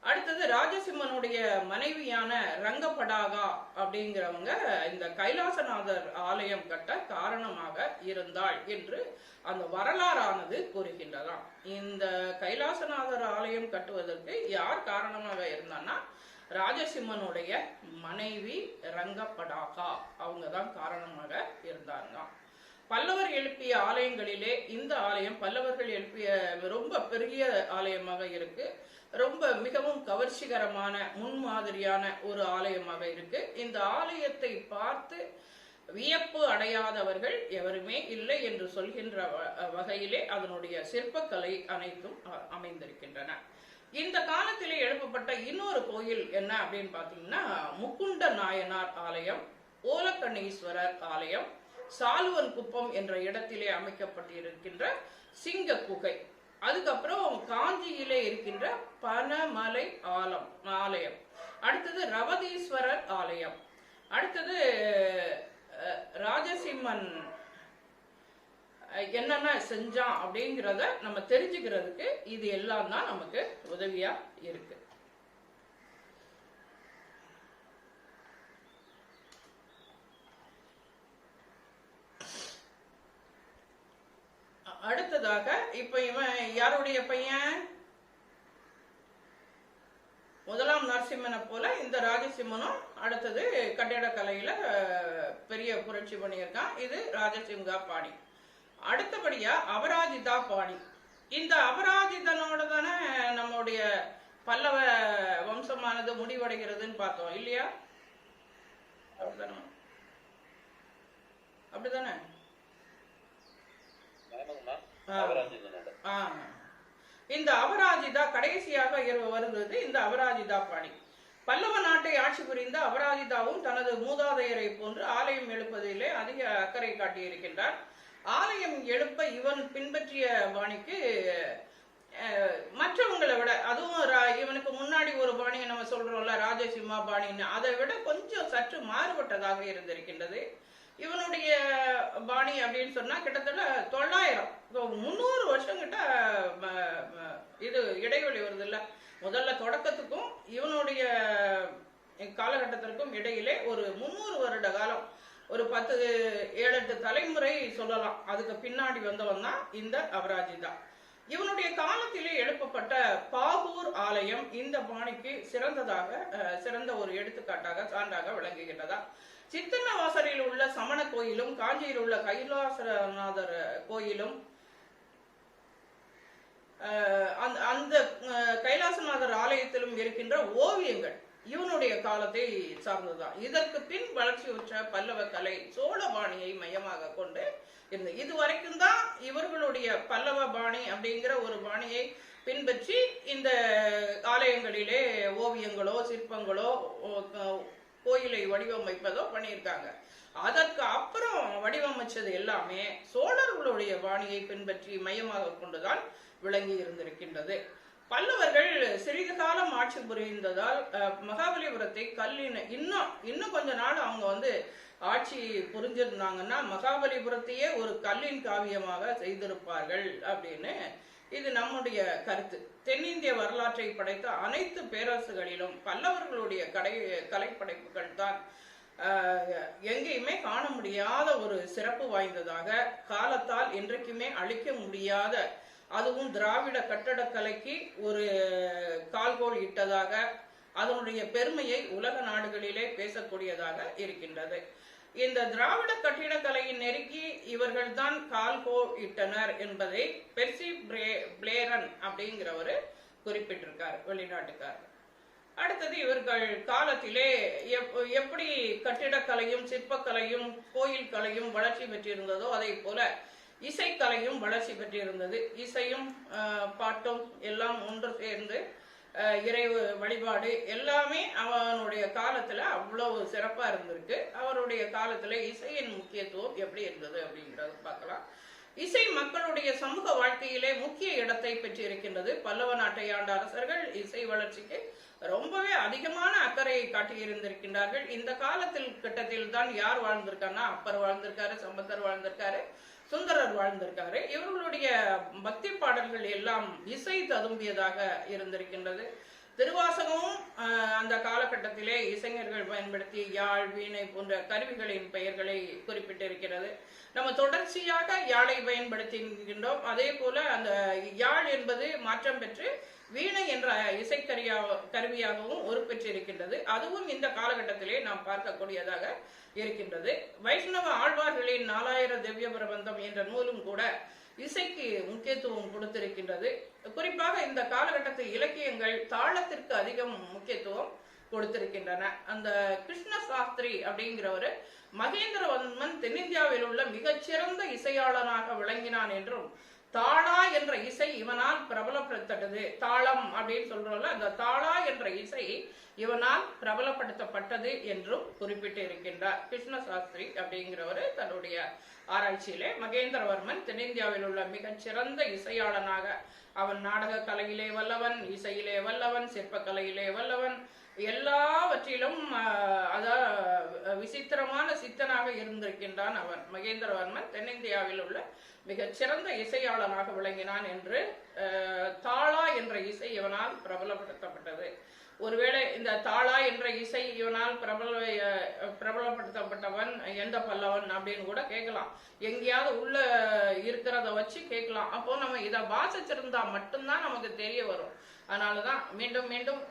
அடுத்தது ராஜசிம்மனுடைய மனைவியான ரங்கபடாகா அப்படிங்கிறவங்க இந்த கைலாசநாதர் ஆலயம் கட்ட காரணமாக இருந்தாள் என்று அந்த வரலாறானது கூறுகின்றதாம். இந்த கைலாசநாதர் ஆலயம் கட்டுவதற்கு யார் காரணமாக இருந்தான்னா ராஜசிம்மனுடைய மனைவி ரங்கபடாகா, அவங்க தான் காரணமாக இருந்தாங்க. பல்லவர் எழுப்பிய ஆலயங்களிலே இந்த ஆலயம் பல்லவர்கள் எழுப்பிய ரொம்ப பெரிய ஆலயமாக இருக்கு. ரொம்ப மிகவும் கவர்ச்சிகரமான முன்மாதிரியான ஒரு ஆலயமாக இருக்கு. இந்த ஆலயத்தை பார்த்து வியப்பு அடையாதவர்கள் எவருமே இல்லை என்று சொல்கின்ற வகையிலே அதனுடைய சிற்பக்கலை அனைத்தும் அமைந்திருக்கின்றன. இந்த காலத்திலே எழுப்பப்பட்ட இன்னொரு கோயில் என்ன அப்படின்னு பாத்தீங்கன்னா முக்குண்ட நாயனார் ஆலயம், ஓலக்கண்ணீஸ்வரர் ஆலயம், சாலுவன் குப்பம் என்ற இடத்திலே அமைக்கப்பட்டிருக்கின்ற சிங்க குகை, அதுக்கப்புறம் காஞ்சியிலே இருக்கின்ற பனமலை ஆலயம், அடுத்தது ரவதீஸ்வரர் ஆலயம், அடுத்தது ராஜசிம்மன் என்னென்ன செஞ்சான் அப்படிங்கிறத நம்ம தெரிஞ்சுக்கிறதுக்கு இது எல்லாம் தான் நமக்கு உதவியா இருக்கு. அடுத்ததாக இப்ப இவன் யாருடைய பையன்? முதலாம் நரசிம்மனை போல இந்த ராஜசிம்மனும் அடுத்தது கட்டிடக்கலையில பெரிய புரட்சி பண்ணியிருக்கான். இது ராஜசிங்கா பாணி. அடுத்தபடியா அபராஜிதா பாணி. இந்த அபராஜிதனோட தானே நம்முடைய பல்லவ வம்சமானது முடிவடைகிறதுன்னு பார்த்தோம் இல்லையா? அப்படிதானே? இந்த அபராஜிதா கடைசியாக வருவது இந்த அபராஜிதா பாணி. பல்லவ நாட்டை ஆட்சி புரிந்த அபராஜிதாவும் தனது மூதாதையரை போன்று ஆலயம் எழுப்பதிலே அதிக அக்கறை காட்டியிருக்கின்றார். ஆலயம் எழுப்ப இவன் பின்பற்றிய பாணிக்கு மற்றவங்களை விட, அதுவும் இவனுக்கு முன்னாடி ஒரு பாணியை நம்ம சொல்றோம்ல ராஜசிம்மா பாணின்னு, அதை விட கொஞ்சம் சற்று மாறுபட்டதாக இருந்திருக்கின்றது. இவனுடைய பாணி அப்படின்னு சொன்னா கிட்டத்தட்ட 300 வருஷம் கிட்ட இது இடைவெளி வருது இல்ல. முதல்ல தொடக்கத்துக்கும் இவனுடைய காலகட்டத்திற்கும் இடையிலே ஒரு 300 வருட காலம், ஒரு 10-7-8 தலைமுறை சொல்லலாம். அதுக்கு பின்னாடி வந்தவன் தான் இந்த அபராஜிதா. இவனுடைய காலத்திலே எழுப்பப்பட்ட பாகூர் ஆலயம் இந்த பாணிக்கு சிறந்த ஒரு எடுத்துக்காட்டாக சான்றாக விளங்குகின்றதா. சித்தன்னவாசலில் உள்ள சமண கோயிலும் காஞ்சியில் உள்ள கைலாசநாதர் கோயிலும் அந்த கைலாசநாதர் ஆலயத்திலும் இருக்கின்ற ஓவியங்கள் இவனுடைய காலத்தை சார்ந்ததுதான். இதற்கு பின் வளர்ச்சி உற்ற பல்லவ கலை சோழ பாணியை மையமாக கொண்டு இருந்தது. இது வரைக்கும் தான் இவர்களுடைய பல்லவ பாணி அப்படிங்கிற ஒரு பாணியை பின்பற்றி இந்த ஆலயங்களிலே ஓவியங்களோ சிற்பங்களோ கோயிலை வடிவமைப்பதோ பண்ணியிருக்காங்க. அதற்கு அப்புறம் வடிவமைச்சது எல்லாமே சோழர்களுடைய பாணியை பின்பற்றி மையமாக கொண்டுதான் விளங்கி இருந்திருக்கின்றது. பல்லவர்கள் சிறிது காலம் ஆட்சி புரிந்ததால் மகாபலிபுரத்தை கல்லின் இன்னும் கொஞ்ச நாள் அவங்க ஆட்சி புரிஞ்சிருந்தாங்கன்னா மகாபலிபுரத்தையே ஒரு கல்லின் காவியமாக செய்திருப்பார்கள் அப்படின்னு இது நம்முடைய கருத்து. தென்னிந்திய வரலாற்றை படைத்த அனைத்து பேரரசுகளிலும் பல்லவர்களுடைய கலைப்படைப்புகள் தான் எங்கேயுமே காண முடியாத ஒரு சிறப்பு வாய்ந்ததாக, காலத்தால் என்றைக்குமே அழிக்க முடியாத, அதுவும் திராவிட கட்டடக்கலைக்கு ஒரு கால்கோல் இட்டதாக, அதனுடைய பெருமையை உலக நாடுகளிலே பேசக்கூடியதாக இருக்கின்றது. இந்த திராவிட கட்டிடக்கலையின் நெருக்கி இவர்கள் தான் கால்கோல் இட்டனர் என்பதை பெர்சி பிளேரன் அப்படிங்கிறவரு குறிப்பிட்டிருக்கார், வெளிநாட்டுக்காரர். அடுத்தது இவர்கள் காலத்திலே எப்படி கட்டிடக்கலையும் சிற்பக்கலையும் கோயில் கலையும் வளர்ச்சி பெற்றிருந்ததோ அதே போல இசைக்கலையும் வளர்ச்சி பெற்றிருந்தது. இசையும் பாட்டும் எல்லாம் ஒன்று சேர்ந்து இறை வழிபாடு எல்லாமே அவனுடைய காலத்துல அவ்வளவு சிறப்பா இருந்திருக்கு. அவருடைய காலத்துல இசையின் முக்கியத்துவம் எப்படி இருந்தது அப்படிங்கறது பார்க்கலாம். இசை மக்களுடைய சமூக வாழ்க்கையிலே முக்கிய இடத்தை பெற்றிருக்கின்றது. பல்லவ நாட்டை ஆண்ட அரசர்கள் இசை வளர்ச்சிக்கு ரொம்பவே அதிகமான அக்கறையை காட்டியிருந்திருக்கின்றார்கள். இந்த கட்டத்தில் தான் யார் வாழ்ந்திருக்காருன்னா அப்பர் வாழ்ந்திருக்காரு, சம்பந்தர் வாழ்ந்திருக்காரு, சுந்தரர் வாழ்ந்திருக்காரு. இவர்களுடைய பக்தி பாடல்கள் எல்லாம் இசை ததும்பியதாக இருந்திருக்கின்றது. திருவாசகமும் அந்த காலகட்டத்திலே இசைஞர்கள் பயன்படுத்திய யாழ், வீணை போன்ற கருவிகளின் பெயர்களை குறிப்பிட்டிருக்கிறது. நம்ம தொடர்ச்சியாக யாழை பயன்படுத்துகின்றோம். அதே போல அந்த யாழ் என்பது மாற்றம் பெற்று வீணை என்ற கருவியாகவும் உருப்பெற்றிருக்கின்றது. அதுவும் இந்த காலகட்டத்திலே நாம் பார்க்கக்கூடியதாக இருக்கின்றது. வைஷ்ணவ ஆழ்வார்களின் 4000 திவ்ய பிரபந்தம் என்ற நூலும் கூட இசைக்கு முக்கியத்துவம் கொடுத்திருக்கின்றது. குறிப்பாக இந்த காலகட்டத்தில் இலக்கியங்கள் தாளத்திற்கு அதிகம் முக்கியத்துவம் கொடுத்திருக்கின்றன. அந்த கிருஷ்ண சாஸ்திரி அப்படிங்கிறவரு மகேந்திரவர்மன் தென்னிந்தியாவில் உள்ள மிகச்சிறந்த இசையாளனாக விளங்கினான் என்றும், தாளா என்ற இசை இவனால் பிரபலப்படுத்தப்பட்டது, தாளம் அப்படின்னு சொல்றோம்ல, அந்த தாளா என்ற இசை இவனால் பிரபலப்படுத்தப்பட்டது என்றும் குறிப்பிட்டு இருக்கின்றார். கிருஷ்ண சாஸ்திரி அப்படிங்கிறவரு தன்னுடைய ஆராய்ச்சியிலே மகேந்திரவர்மன் தென்னிந்தியாவில் உள்ள மிகச்சிறந்த இசையாளனாக, அவன் நாடக கலையிலே வல்லவன், இசையிலே வல்லவன், சிற்பக்கலையிலே வல்லவன், எல்லாவற்றிலும் விசித்திரமான சித்தனாக இருந்திருக்கின்றான் அவன். மகேந்திரவர்மன் தென்னிந்தியாவில் உள்ள மிகச்சிறந்த இசையாளனாக விளங்கினான் என்று தாளா என்ற இசை இவனால் பிரபலப்படுத்தப்பட்டது. ஒருவேளை இந்த தாளா என்ற இசை இவனால் பிரபலப்படுத்தப்பட்டவன் எந்த பல்லவன் அப்படின்னு கூட கேட்கலாம். எங்கேயாவது உள்ள இருக்கிறத வச்சு கேட்கலாம். அப்போ நம்ம இதை வாசிச்சிருந்தா மட்டும்தான் நமக்கு தெரிய வரும். அதனாலதான் மீண்டும் மீண்டும்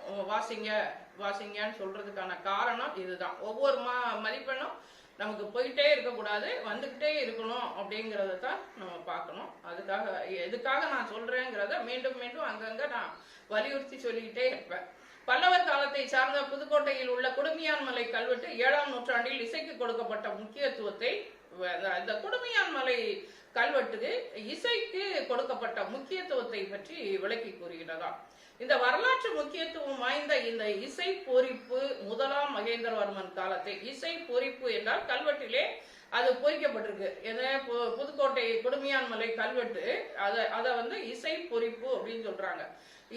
வாசிங்கன்னு சொல்றதுக்கான காரணம் இதுதான். ஒவ்வொரு மதிப்பெண்ணும் நமக்கு போயிட்டே இருக்கக்கூடாது, வந்துகிட்டே இருக்கணும் அப்படிங்கிறத தான் நம்ம பார்க்கணும். எதுக்காக நான் சொல்றேங்கிறத மீண்டும் மீண்டும் அங்கங்க நான் வலியுறுத்தி சொல்லிக்கிட்டே இருப்பேன். பல்லவர் காலத்தை சார்ந்த புதுக்கோட்டையில் உள்ள குடுமியான் மலை கல்வெட்டு 7ஆம் நூற்றாண்டில் இசைக்கு கொடுக்கப்பட்ட முக்கியத்துவத்தை, இந்த குடுமியான் மலை கல்வெட்டுக்கு இசைக்கு கொடுக்கப்பட்ட முக்கியத்துவத்தை பற்றி விளக்கி கூறுகிறதாம். இந்த வரலாற்று முக்கியத்துவம் வாய்ந்த இந்த இசை பொறிப்பு 1ஆம் மகேந்திரவர்மன் காலத்தை, இசை பொறிப்பு என்றால் கல்வெட்டிலே அது பொறிக்கப்பட்டிருக்கு. புதுக்கோட்டை குடுமியான் மலை கல்வெட்டு, அதை இசை பொறிப்பு அப்படின்னு சொல்றாங்க.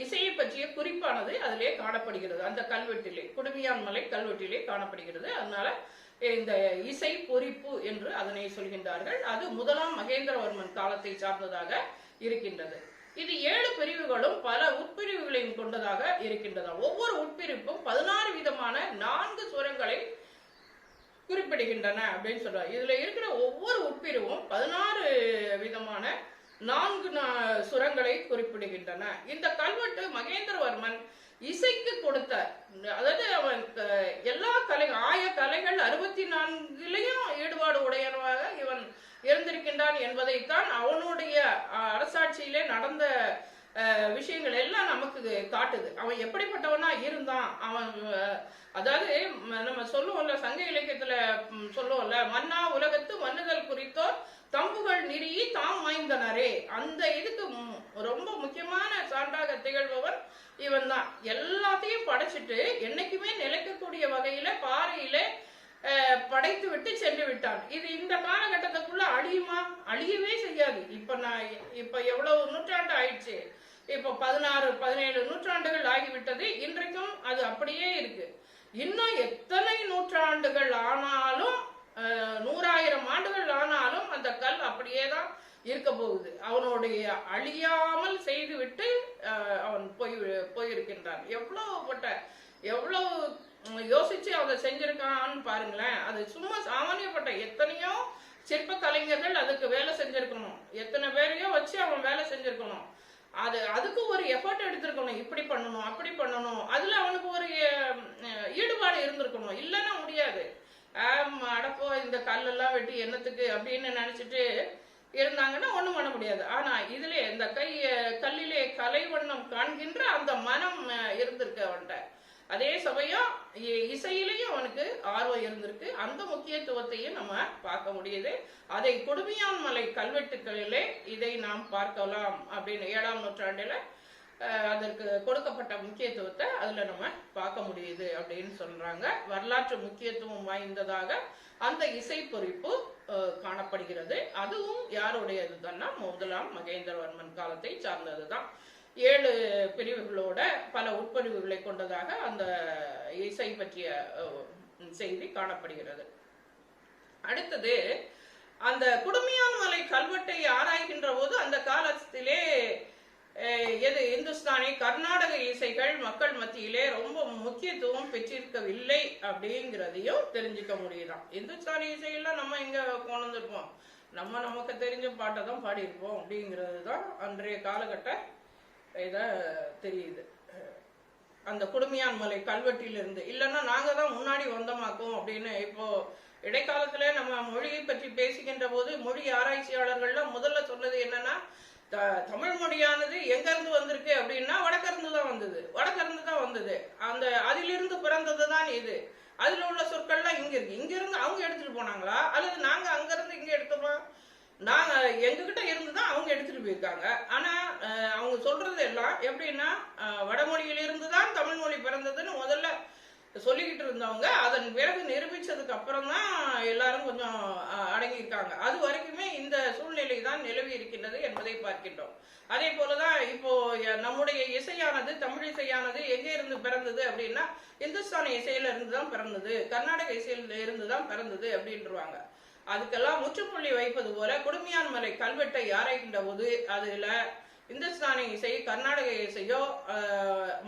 இசையை பற்றிய குறிப்பானது அதிலே காணப்படுகிறது. அந்த கல்வெட்டிலே, குடுமியான் மலை கல்வெட்டிலே காணப்படுகிறது. அதனால இந்த இசை பொறிப்பு என்று அதனை சொல்கின்றார்கள். அது 1ஆம் மகேந்திரவர்மன் காலத்தை சார்ந்ததாக இருக்கின்றது. இது 7 பிரிவுகளும் பல உட்பிரிவுகளையும் கொண்டதாக இருக்கின்றது. ஒவ்வொரு உட்பிரிப்பும் 16 விதமான 4 சுரங்களை குறிப்பிடுகின்றன அப்படின்னு சொல்றாங்க. இதுல இருக்கிற ஒவ்வொரு உட்பிரிவும் 16 விதமான 4 சுரங்களை குறிப்பிடுகின்றன. இந்த கல்வெட்டு மகேந்திரவர்மன் இசைக்கு கொடுத்த, அதாவது அவன் எல்லா ஆய கலைகள் 64லையும் ஈடுபாடு உடையவனாக இவன் இருந்திருக்கின்றான் என்பதைத்தான் அவனுடைய அரசாட்சியிலே நடந்த விஷயங்கள் எல்லாம் நமக்கு காட்டுது. அவன் எப்படிப்பட்டவனா இருந்தான். அவன் அதாவது நம்ம சொல்லுவோம்ல, சங்க இலக்கியத்துல சொல்லுவோம்ல, மன்னா உலகத்து மன்னுதல் குறித்தோ தம்புகள் நிறுவி தாம் வாய்ந்தனரே, அந்த இதுக்கு ரொம்ப முக்கியமான சான்றாக திகழ்பவன் இவன் தான். எல்லாத்தையும் படைச்சிட்டு என்னைக்குமே நிலைக்கக்கூடிய வகையில பாறையில படைத்து விட்டு சென்று விட்டான். இது இந்த காலகட்டத்துக்குள்ள அழியுமா? அழியவே செய்யாது. இப்ப எவ்வளவு நூற்றாண்டு ஆயிடுச்சு, இப்ப 16-17 நூற்றாண்டுகள் ஆகிவிட்டது. இன்றைக்கும் அது அப்படியே இருக்கு. இன்னும் எத்தனை நூற்றாண்டுகள் ஆனாலும், 100,000 ஆண்டுகள் ஆனாலும் அந்த கல் அப்படியேதான் இருக்க போகுது. அவனுடைய அழியாமல் செய்துவிட்டு அவன் போயிருக்கின்றான். எவ்வளவு யோசிச்சு அதை செஞ்சிருக்கான்னு பாருங்களேன். அது சும்மா சாமானியப்பட்ட எத்தனையோ சிற்ப கலைஞர்கள் அதுக்கு வேலை செஞ்சிருக்கணும், எத்தனை பேரையோ வச்சு அவன் வேலை செஞ்சிருக்கணும். அதுக்கு ஒரு எஃபர்ட் எடுத்திருக்கணும், இப்படி பண்ணணும் அப்படி பண்ணணும். அதுல அவனுக்கு ஒரு ஈடுபாடு இருந்திருக்கணும். இல்லைன்னா முடியாது. அடப்போ இந்த கல்லெல்லாம் வெட்டி என்னத்துக்கு அப்படின்னு நினைச்சிட்டு இருந்தாங்கன்னா ஒண்ணும் பண்ண முடியாது. ஆனா இதுல இந்த கல்லிலே கலைவண்ணம் காண்கின்ற அந்த மனம் இருந்திருக்கு அவன்கிட்ட. அதே சமயம் இசையிலையும் அவனுக்கு ஆர்வம் இருந்திருக்கு. அந்த முக்கியத்துவத்தையும் நம்ம பார்க்க முடியுது. அதை குடுமியான் மலை கல்வெட்டுகளிலே இதை நாம் பார்க்கலாம் அப்படின்னு 7ஆம் நூற்றாண்டுல அதற்கு கொடுக்கப்பட்ட முக்கியத்துவத்தை அதுல நம்ம பார்க்க முடியுது அப்படின்னு சொல்றாங்க. வரலாற்று முக்கியத்துவம் வாய்ந்ததாக அந்த இசை பொறிப்பு காணப்படுகிறது. அதுவும் யாருடையது தான்னா 1ஆம் மகேந்திரவர்மன் காலத்தை சார்ந்ததுதான். 7 பிரிவுகளோட பல உட்பிரிவுகளை கொண்டதாக அந்த இசை பற்றிய செய்தி காணப்படுகிறது. அடுத்தது, அந்த குடுமியான் மலை கல்வெட்டை ஆராய்கின்ற போது அந்த காலத்திலே இந்துஸ்தானி கர்நாடக இசைகள் மக்கள் மத்தியிலே ரொம்ப முக்கியத்துவம் பெற்றிருக்கவில்லை அப்படிங்கிறதையும் தெரிஞ்சுக்க முடியுதான். இந்துஸ்தானி இசையெல்லாம் நம்ம எங்க கொண்டிருப்போம், நமக்கு தெரிஞ்ச பாட்டை தான் பாடியிருப்போம் அப்படிங்கிறது தான் அன்றைய காலகட்ட இத தெரியுது. அந்த குடுமியான் மலை கல்வெட்டிலிருந்து. இல்லைன்னா நாங்க தான் முன்னாடி வந்தமாக்கும் அப்படின்னு. இப்போ இடைக்காலத்துல நம்ம மொழியை பற்றி பேசுகின்ற போது மொழி ஆராய்ச்சியாளர்கள்லாம் முதல்ல சொன்னது என்னன்னா, தமிழ் மொழியானது எங்க இருந்து வந்திருக்கு அப்படின்னா வடக்கிருந்து தான் வந்தது, வடக்கிருந்து தான் வந்தது. அந்த அதிலிருந்து பிறந்ததுதான் இது. அதுல உள்ள சொற்கள்லாம் இங்க இருக்கு. இங்க இருந்து அவங்க எடுத்துட்டு போனாங்களா அல்லது நாங்க அங்க இருந்து இங்க எடுத்தோமா? நாங்க எங்ககிட்ட இருந்துதான் அவங்க எடுத்துட்டு போயிருக்காங்க. ஆனா அவங்க சொல்றது எல்லாம் எப்படின்னா, வடமொழியிலிருந்து தான் தமிழ் மொழி பிறந்ததுன்னு முதல்ல சொல்லிக்கிட்டு இருந்தவங்க அதன் பிறகு நிரூபிச்சதுக்கு அப்புறம் தான் எல்லாரும் கொஞ்சம் அடங்கி இருக்காங்க. அது வரைக்குமே இந்த சூழ்நிலை தான் நிலவி இருக்கின்றது என்பதை பார்க்கின்றோம். அதே போலதான் இப்போ நம்முடைய இசையானது, தமிழ் இசையானது எங்கே இருந்து பிறந்தது அப்படின்னா, இந்துஸ்தானி இசையில இருந்து தான் பிறந்தது, கர்நாடக இசையில இருந்து தான் பிறந்தது அப்படின்றாங்க. அதுக்கெல்லாம் முற்றுப்புள்ளி வைப்பது போல குடுமியான் மலை கல்வெட்டை ஆராய்கின்ற போது அதுல இந்துஸ்தானி இசை, கர்நாடக இசையோ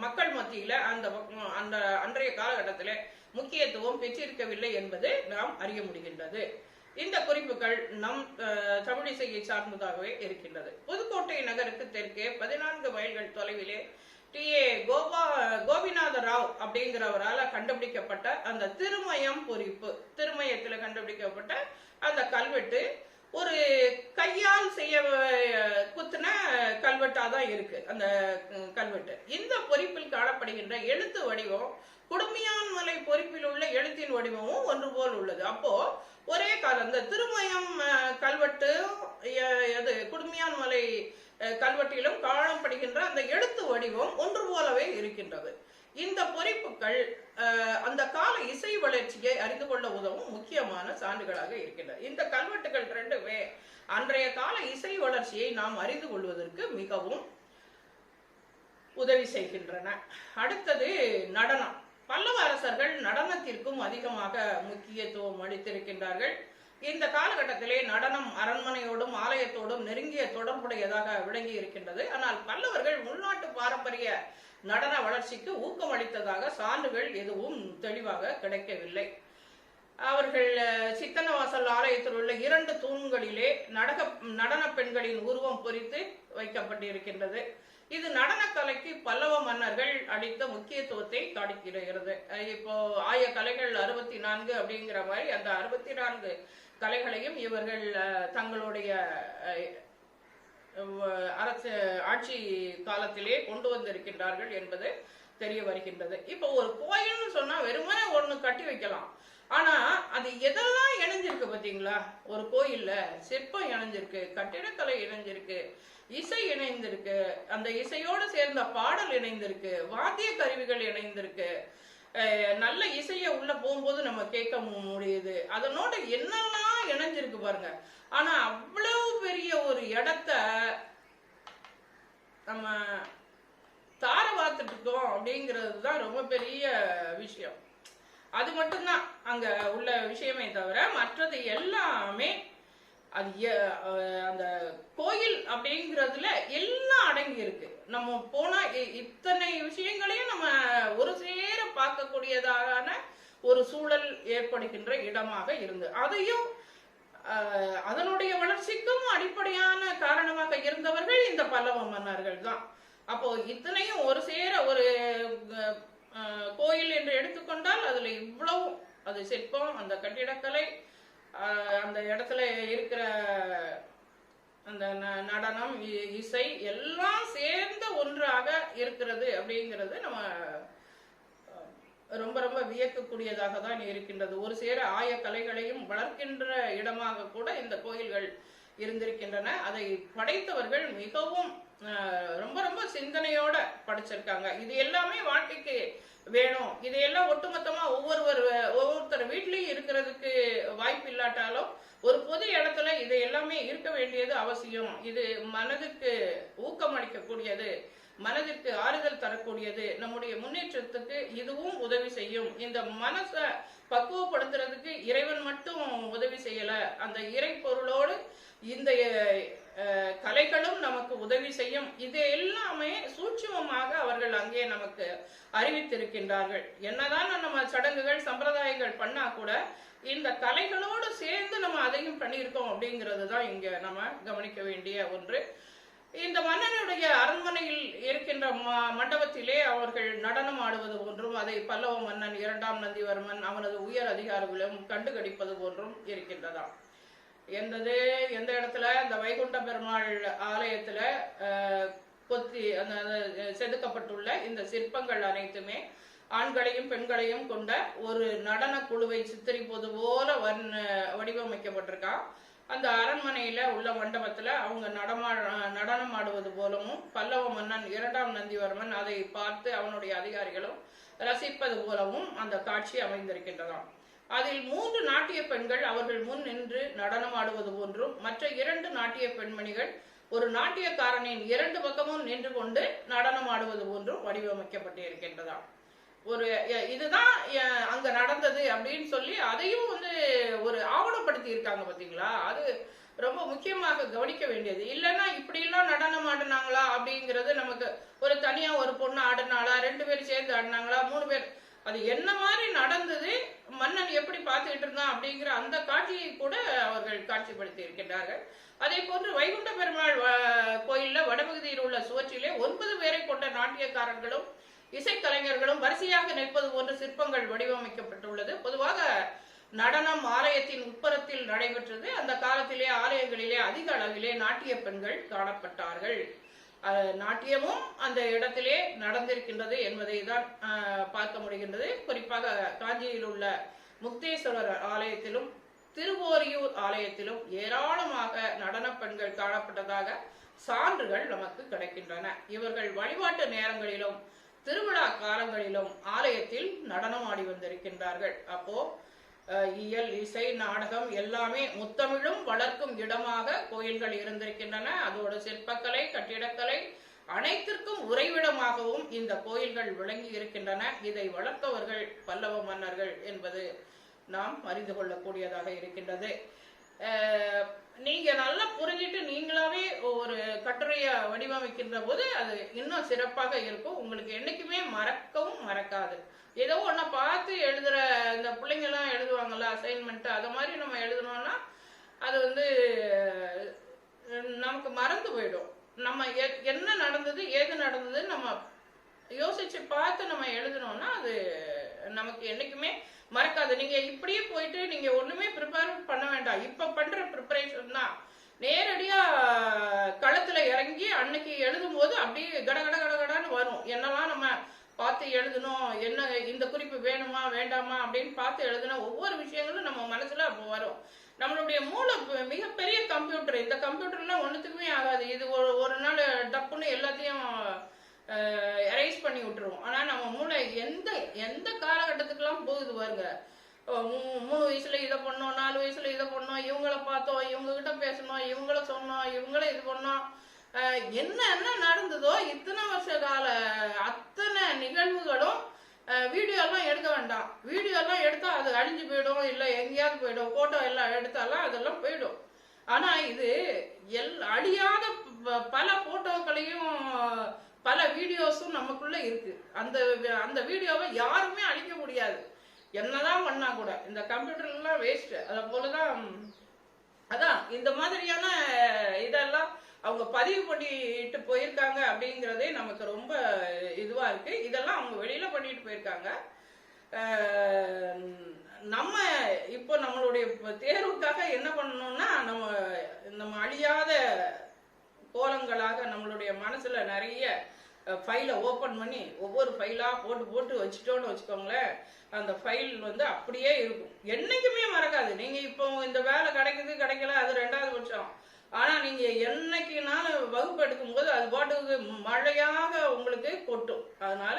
மக்கள் மத்தியில அந்த அன்றைய காலகட்டத்திலே முக்கியத்துவம் பெற்றிருக்கவில்லை என்பது நாம் அறிய முடிகின்றது. இந்த குறிப்புகள் நம் தமிழிசையை சார்ந்ததாகவே இருக்கின்றது. புதுக்கோட்டை நகருக்கு தெற்கே 14 மைல்கள் தொலைவிலே டி.ஏ. கோபிநாத ராவ் அப்படிங்கிறவரால் கண்டுபிடிக்கப்பட்ட அந்த திருமயம் பொறிப்பு, திருமயத்துல கண்டுபிடிக்கப்பட்ட அந்த கல்வெட்டு ஒரு கையால் செய்ய குத்துன கல்வெட்டா தான் இருக்கு அந்த கல்வெட்டு. இந்த பொறிப்பில் காணப்படுகின்ற எழுத்து வடிவம் குடுமியான் மலை பொறிப்பில் உள்ள எழுத்தின் வடிவமும் ஒன்று போல் உள்ளது. அப்போ ஒரே காலம் இந்த திருமயம் கல்வெட்டு குடுமியான் மலை கல்வெட்டிலும் காணப்படுகின்ற அந்த எழுத்து வடிவம் ஒன்று போலவே இருக்கின்றது. இந்த பொறிப்புகள் அந்த கால இசை வளர்ச்சியை அறிந்து கொள்ள உதவும் முக்கியமான சான்றுகளாக இருக்கின்றன. இந்த கல்வெட்டுகள் ரெண்டுமே அன்றைய கால இசை வளர்ச்சியை நாம் அறிந்து கொள்வதற்கு மிகவும் உதவி செய்கின்றன. அடுத்தது நடனம். பல்லவ அரசர்கள் நடனத்திற்கும் அதிகமாக முக்கியத்துவம் அளித்திருக்கின்றார்கள். இந்த காலகட்டத்திலே நடனம் அரண்மனையோடும் ஆலயத்தோடும் நெருங்கிய தொடர்புடையதாக விளங்கி இருக்கின்றது. ஆனால் பல்லவர்கள் உள்நாட்டு பாரம்பரிய நடன வளர்ச்சிக்கு ஊக்கமளித்ததாக சான்றுகள் எதுவும் தெளிவாக கிடைக்கவில்லை. அவர்கள் சித்தன்னவாசல் ஆலயத்தில் உள்ள 2 தூண்களிலே நடன பெண்களின் உருவம் பொறித்து வைக்கப்பட்டிருக்கின்றது. இது நடனக்கலைக்கு பல்லவ மன்னர்கள் அளித்த முக்கியத்துவத்தை காட்டுகிறது. இப்போ ஆய கலைகள் 64 அப்படிங்கிற மாதிரி அந்த 64 கலைகளையும் இவர்கள் தங்களுடைய அரசு ஆட்சி காலத்திலே கொண்டு வந்திருக்கின்றார்கள் என்பது தெரிய வருகின்றது. இப்போ ஒரு கோயில்னு சொன்னா வெறுமனே ஒண்ணு கட்டி வைக்கலாம். ஆனா அது எதெல்லாம் இணைஞ்சிருக்கு பாத்தீங்களா? ஒரு கோயில்ல சிற்பம் இணைஞ்சிருக்கு, கட்டிடக்கலை இணைஞ்சிருக்கு, இசை இணைந்திருக்கு, அந்த இசையோடு சேர்ந்த பாடல் இணைந்திருக்கு, வாத்திய கருவிகள் இணைந்திருக்கு, நல்ல இசைய உள்ள போகும்போது நம்ம கேட்க முடியுது. அதனோட என்னெல்லாம் இணைஞ்சிருக்கு பாருங்க. ஆனா அவ்வளவு பெரிய ஒரு இடத்த நம்ம தார பார்த்துட்டு இருக்கோம் அப்படிங்கிறது தான் ரொம்ப பெரிய விஷயம். அது மட்டும்தான் அங்க உள்ள விஷயமே தவிர மற்றது எல்லாமே அது அந்த கோயில் அப்படிங்கிறதுல எல்லாம் அடங்கி இருக்கு. நம்ம போனா இத்தனை விஷயங்களையும் நம்ம ஒரு சேர பார்க்கக்கூடியதான ஒரு சூழல் ஏற்படுகின்ற இடமாக இருந்து அதையும் அதனுடைய வளர்ச்சிக்கும் அடிப்படையான காரணமாக இருந்தவர்கள் இந்த பல்லவ மன்னர்கள் தான். அப்போ இத்தனையும் ஒரு சேர ஒரு கோயில் என்று எடுத்துக்கொண்டால் அதுல இவ்வளவு அது சிற்பம், அந்த கட்டிடக்கலை, அந்த இடத்துல இருக்கிற அந்த நடனம், இசை எல்லாம் சேர்ந்த ஒன்றாக இருக்கிறது அப்படிங்கிறது நம்ம ரொம்ப ரொம்ப வியக்கக்கூடியதாக தான் இருக்கின்றது. ஒரு சேர ஆய கலைகளையும் வளர்க்கின்ற இடமாக கூட இந்த கோயில்கள் இருந்திருக்கின்றன. அதை படைத்தவர்கள் மிகவும் ரொம்ப ரொம்ப சிந்தனையோட படைச்சிருக்காங்க. இது எல்லாமே வாழ்க்கைக்கு வேணும். இதையெல்லாம் ஒட்டுமொத்தமா ஒவ்வொருத்தர் வீட்லயும் இருக்கிறதுக்கு வாய்ப்பு இல்லாட்டாலும் ஒரு பொது இடத்துல இது எல்லாமே இருக்க வேண்டியது அவசியம். இது மனதுக்கு ஊக்கம் அளிக்கக்கூடியது, மனதிற்கு ஆறுதல் தரக்கூடியது, நம்முடைய முன்னேற்றத்துக்கு இதுவும் உதவி செய்யும். இந்த மனசை பக்குவப்படுத்துறதுக்கு இறைவன் மட்டும் உதவி செய்யல, அந்த இறை பொருளோடு இந்த கலைகளும் நமக்கு உதவி செய்யும். இது எல்லாமே சூட்சுமமாக அவர்கள் அங்கே நமக்கு அறிவித்திருக்கின்றார்கள். என்னதான் நம்ம சடங்குகள் சம்பிரதாயங்கள் பண்ணா கூட இந்த கலைகளோடு சேர்ந்து நம்ம அதையும் பண்ணியிருக்கோம் அப்படிங்கிறது தான் இங்க நம்ம கவனிக்க வேண்டிய ஒன்று. இந்த மன்னனுடைய அரண்மனையில் இருக்கின்ற மண்டபத்திலே அவர்கள் நடனம் ஆடுவது போன்றும், அதை பல்லவ மன்னன் 2ஆம் நந்திவர்மன் அவனது உயர் அதிகாரிகளும் கண்டுகடிப்பது போன்றும் இருக்கின்றதாம். எந்த இடத்துல இந்த வைகுண்ட பெருமாள் ஆலயத்துல கொத்தி அந்த செதுக்கப்பட்டுள்ள இந்த சிற்பங்கள் அனைத்துமே ஆண்களையும் பெண்களையும் கொண்ட ஒரு நடன குழுவை சித்தரிப்பது போல வடிவமைக்கப்பட்டிருக்கா. அந்த அரண்மனையில உள்ள மண்டபத்துல அவங்க நடனம் ஆடுவது போலவும், பல்லவ மன்னன் 2ஆம் நந்திவர்மன் அதை பார்த்து அவனுடைய அதிகாரிகளும் ரசிப்பது போலவும் அந்த காட்சி அமைந்திருக்கின்றதாம். அதில் 3 நாட்டிய பெண்கள் அவர்கள் முன் நின்று நடனம் ஆடுவது போன்றும், மற்ற 2 நாட்டிய பெண்மணிகள் ஒரு நாட்டியக்காரனின் 2 பக்கமும் நின்று கொண்டு நடனம் ஆடுவது போன்றும் வடிவமைக்கப்பட்டு இருக்கின்றதாம். இதுதான் அங்க நடந்தது அப்படின்னு சொல்லி அதையும் ஒரு ஆவணப்படுத்தி இருக்காங்க பாத்தீங்களா. அது ரொம்ப முக்கியமாக கவனிக்க வேண்டியது. இல்லைன்னா இப்படி எல்லாம் நடனம் ஆடினாங்களா அப்படிங்கிறது நமக்கு ஒரு தனியா ஒரு பொண்ணு ஆடினாளா, 2 பேர் சேர்ந்து ஆடினாங்களா, 3 பேர், அது என்ன மாதிரி நடந்தது, மன்னன் எப்படி பார்த்துக்கிட்டு இருந்தான் அப்படிங்கிற அந்த காட்சியை கூட அவர்கள் காட்சிப்படுத்தி இருக்கின்றார்கள். அதே போன்று வைகுண்ட பெருமாள் கோயில்ல வடபகுதியில் உள்ள சுவற்றிலே 9 பேரை கொண்ட நாட்டியக்காரர்களும் இசைக்கலைஞர்களும் வரிசையாக நிற்பது போன்ற சிற்பங்கள் வடிவமைக்கப்பட்டுள்ளது. பொதுவாக நடனம் ஆலயத்தின் உட்புறத்தில் நடைபெற்றது. அந்த காலத்திலே ஆலயங்களிலே அதிக அளவிலே நாட்டிய பெண்கள் காணப்பட்டார்கள். நாட்டியமும் அந்த இடத்திலே நடந்திருக்கின்றது என்பதை தான் பார்க்க முடிகின்றது. குறிப்பாக காஞ்சியில் உள்ள முக்தேஸ்வரர் ஆலயத்திலும் திருவோரியூர் ஆலயத்திலும் ஏராளமாக நடன பெண்கள் காணப்பட்டதாக சான்றுகள் நமக்கு கிடைக்கின்றன. இவர்கள் வழிபாட்டு நேரங்களிலும் திருவிழா காலங்களிலும் ஆலயத்தில் நடனம் ஆடி வந்திருக்கின்றார்கள். அப்போ இயல், இசை, நாடகம் எல்லாமே முத்தமிழும் வளர்க்கும் இடமாக கோயில்கள் இருந்திருக்கின்றன. அதோடு சிற்பக்கலை, கட்டிடக்கலை அனைத்திற்கும் உறைவிடமாகவும் இந்த கோயில்கள் விளங்கி இருக்கின்றன. இதை வளர்த்தவர்கள் பல்லவ மன்னர்கள் என்பது நாம் அறிந்து கொள்ளக்கூடியதாக இருக்கின்றது. நீங்க நல்லா புரிஞ்சிட்டு நீங்களாவே ஒரு கட்டுரைய வடிவமைக்கின்ற போது அது இன்னும் சிறப்பாக இருக்கும். உங்களுக்கு என்னைக்குமே மறக்கவும் மறக்காது. ஏதோ ஒன்ன பார்த்து எழுதுற இந்த பிள்ளைங்க எல்லாம் எழுதுவாங்கல்ல அசைன்மெண்ட், அது மாதிரி நம்ம எழுதணும்னா அது நமக்கு மறந்து போயிடும். நம்ம என்ன நடந்தது ஏது நடந்தது நம்ம யோசிச்சு பார்த்து நம்ம எழுதணும்னா அது நமக்கு என்னைக்குமே மறக்காது. நீங்க இப்படியே போயிட்டு நீங்க ஒண்ணுமே ப்ரிப்பேர் பண்ண வேண்டாம். இப்ப பண்ற ப்ரிப்பரேஷன் தான் நேரடியா களத்துல இறங்கி அன்னைக்கு எழுதும் போது அப்படியே கடகடன்னு வரும். என்னெல்லாம் நம்ம பார்த்து எழுதணும், என்ன இந்த குறிப்பு வேணுமா வேண்டாமா அப்படின்னு பார்த்து எழுதுனா ஒவ்வொரு விஷயங்களும் நம்ம மனசுல அப்போ வரும். நம்மளுடைய மூளை மிகப்பெரிய கம்ப்யூட்டர். இந்த கம்ப்யூட்டர்லாம் ஒன்றுத்துக்குமே ஆகாது. இது ஒரு நாள் டப்புன்னு எல்லாத்தையும் எரேஸ் பண்ணி விட்டுருவோம். ஆனா நம்ம மூளை எந்த காலகட்டத்துக்கெல்லாம் போகுது பாருங்க. 3 வயசுல இதை பண்ணோம், 4 வயசுல இதை பண்ணோம், இவங்கள பார்த்தோம், இவங்க கிட்ட பேசணும், இவங்கள சொன்னோம், இவங்கள இது பண்ணோம், என்ன நடந்ததோ இத்தனை வருஷ கால அத்தனை நிகழ்வுகளும் வீடியோ எல்லாம் எடுக்க வேண்டாம். வீடியோ எல்லாம் எடுத்தா அது அழிஞ்சு போயிடும், இல்ல எங்கேயாவது போயிடும். போட்டோ எல்லாம் எடுத்தாலும் அதெல்லாம் போயிடும். ஆனா இது அழியாத பல போட்டோக்களையும் பல வீடியோஸும் நமக்குள்ள இருக்கு. அந்த வீடியோவை யாருமே அழிக்க முடியாது. என்னதான் பண்ணா கூட இந்த கம்ப்யூட்டர் எல்லாம் வேஸ்ட். அத போலதான் அதான் இந்த மாதிரியான இதெல்லாம் அவங்க பதிவு பண்ணிட்டு போயிருக்காங்க அப்படிங்கிறதே நமக்கு ரொம்ப இதுவா இருக்கு. இதெல்லாம் அவங்க வெளியில பண்ணிட்டு போயிருக்காங்க. நம்ம இப்போ நம்மளுடைய தேர்வுக்காக என்ன பண்ணணும்னா நம்ம அழியாத கோலங்களாக நம்மளுடைய மனசுல நிறைய ஃபைலை ஓபன் பண்ணி ஒவ்வொரு ஃபைலா போட்டு வச்சுட்டோன்னு வச்சுக்கோங்களேன், அந்த ஃபைல் அப்படியே இருக்கும், என்னைக்குமே மறக்காது. நீங்க இப்போ இந்த வேலை கிடைக்கல அது 2வது பட்சம். ஆனா நீங்க என்னைக்குனாலும் வகுப்பு எடுக்கும் போது அது பாட்டுக்கு மழையாக உங்களுக்கு கொட்டும். அதனால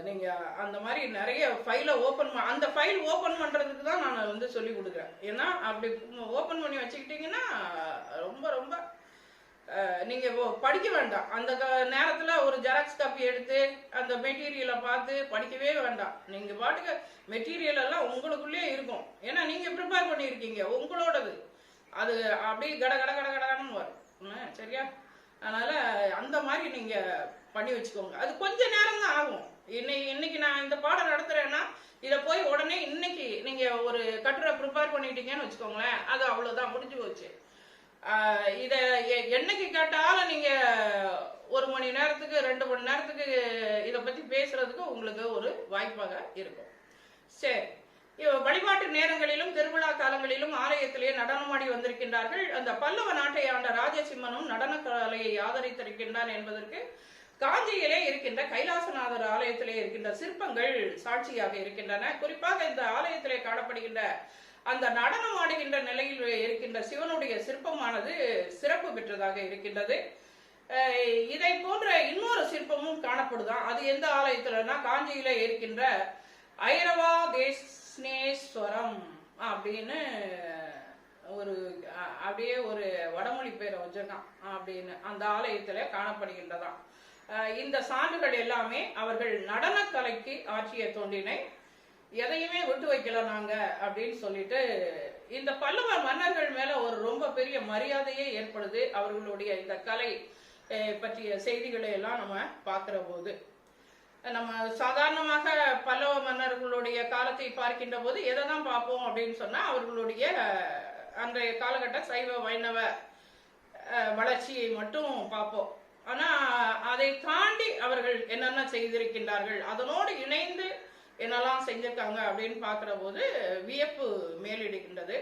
நீங்க அந்த மாதிரி நிறைய ஃபைலை அந்த ஃபைல் ஓபன் பண்றதுக்கு தான் நான் சொல்லி கொடுக்குறேன். ஏன்னா அப்படி ஓபன் பண்ணி வச்சுக்கிட்டீங்கன்னா ரொம்ப ரொம்ப நீங்க படிக்க வேண்டாம். அந்த நேரத்துல ஒரு ஜெராக்ஸ் காப்பி எடுத்து அந்த மெட்டீரியலை பார்த்து படிக்கவே வேண்டாம். நீங்க பாட்டுக்கு மெட்டீரியல் எல்லாம் உங்களுக்குள்ளே இருக்கும். ஏன்னா நீங்க ப்ரிப்பேர் பண்ணியிருக்கீங்க, உங்களோடது. அது அப்படியே கடன்னு வரும். சரியா? அதனால அந்த மாதிரி நீங்க பண்ணி வச்சுக்கோங்க. அது கொஞ்ச நேரம் தான் ஆகும். இன்னைக்கு நான் இந்த பாடம் நடத்துறேன்னா இதை போய் உடனே இன்னைக்கு நீங்க ஒரு கட்டுரை ப்ரிப்பேர் பண்ணிட்டீங்கன்னு வச்சுக்கோங்களேன், அது அவ்வளவுதான், முடிஞ்சு போச்சு. இத என்னைக்கு கேட்டாலும் நீங்க 1 மணி நேரத்துக்கு 2 மணி நேரத்துக்கு இத பத்தி பேசுறதுக்கு உங்களுக்கு ஒரு வாய்ப்பாக இருக்கும். சரி, வழிபாட்டு நேரங்களிலும் திருவிழா காலங்களிலும் ஆலயத்திலே நடனமாடி வந்திருக்கின்றார்கள். அந்த பல்லவ நாட்டை ஆண்ட ராஜசிம்மனும் நடன கலையை ஆதரித்திருக்கின்றான் என்பதற்கு காஞ்சியிலே இருக்கின்ற கைலாசநாதர் ஆலயத்திலே இருக்கின்ற சிற்பங்கள் சாட்சியாக இருக்கின்றன. குறிப்பாக இந்த ஆலயத்திலே காணப்படுகின்ற அந்த நடனம் ஆடுகின்ற நிலையில் இருக்கின்ற சிவனுடைய சிற்பமானது சிறப்பு பெற்றதாக இருக்கின்றது. இதை போன்ற இன்னொரு சிற்பமும் காணப்படுதான். அது எந்த ஆலயத்துலன்னா காஞ்சியில இருக்கின்ற ஐரவா தேஷ்ணேஸ்வரம் அப்படின்னு ஒரு அப்படியே ஒரு வடமொழி பேரை வச்சிருக்கான் அப்படின்னு அந்த ஆலயத்துல காணப்படுகின்றதாம். இந்த சான்றுகள் எல்லாமே அவர்கள் நடனக்கலைக்கு ஆற்றிய தொண்டினை எதையுமே விட்டு வைக்கல நாங்க அப்படின்னு சொல்லிட்டு இந்த பல்லவ மன்னர்கள் மேல ஒரு ரொம்ப பெரிய மரியாதையே ஏற்படுது அவர்களுடைய இந்த கலை பற்றிய செய்திகளை எல்லாம் நம்ம பார்க்கிற போது. நம்ம சாதாரணமாக பல்லவ மன்னர்களுடைய காலத்தை பார்க்கின்ற போது எதை தான் பார்ப்போம் அப்படின்னு சொன்னா அவர்களுடைய அன்றைய காலகட்ட சைவ வைணவ வளர்ச்சியை மட்டும் பார்ப்போம். ஆனா அதை தாண்டி அவர்கள் என்னென்ன செய்திருக்கின்றார்கள், அதனோடு இணைந்து என்னெல்லாம் செஞ்சிருக்காங்க அப்படின்னு பார்க்கிற போது வியப்பு மேலிடுகின்றது.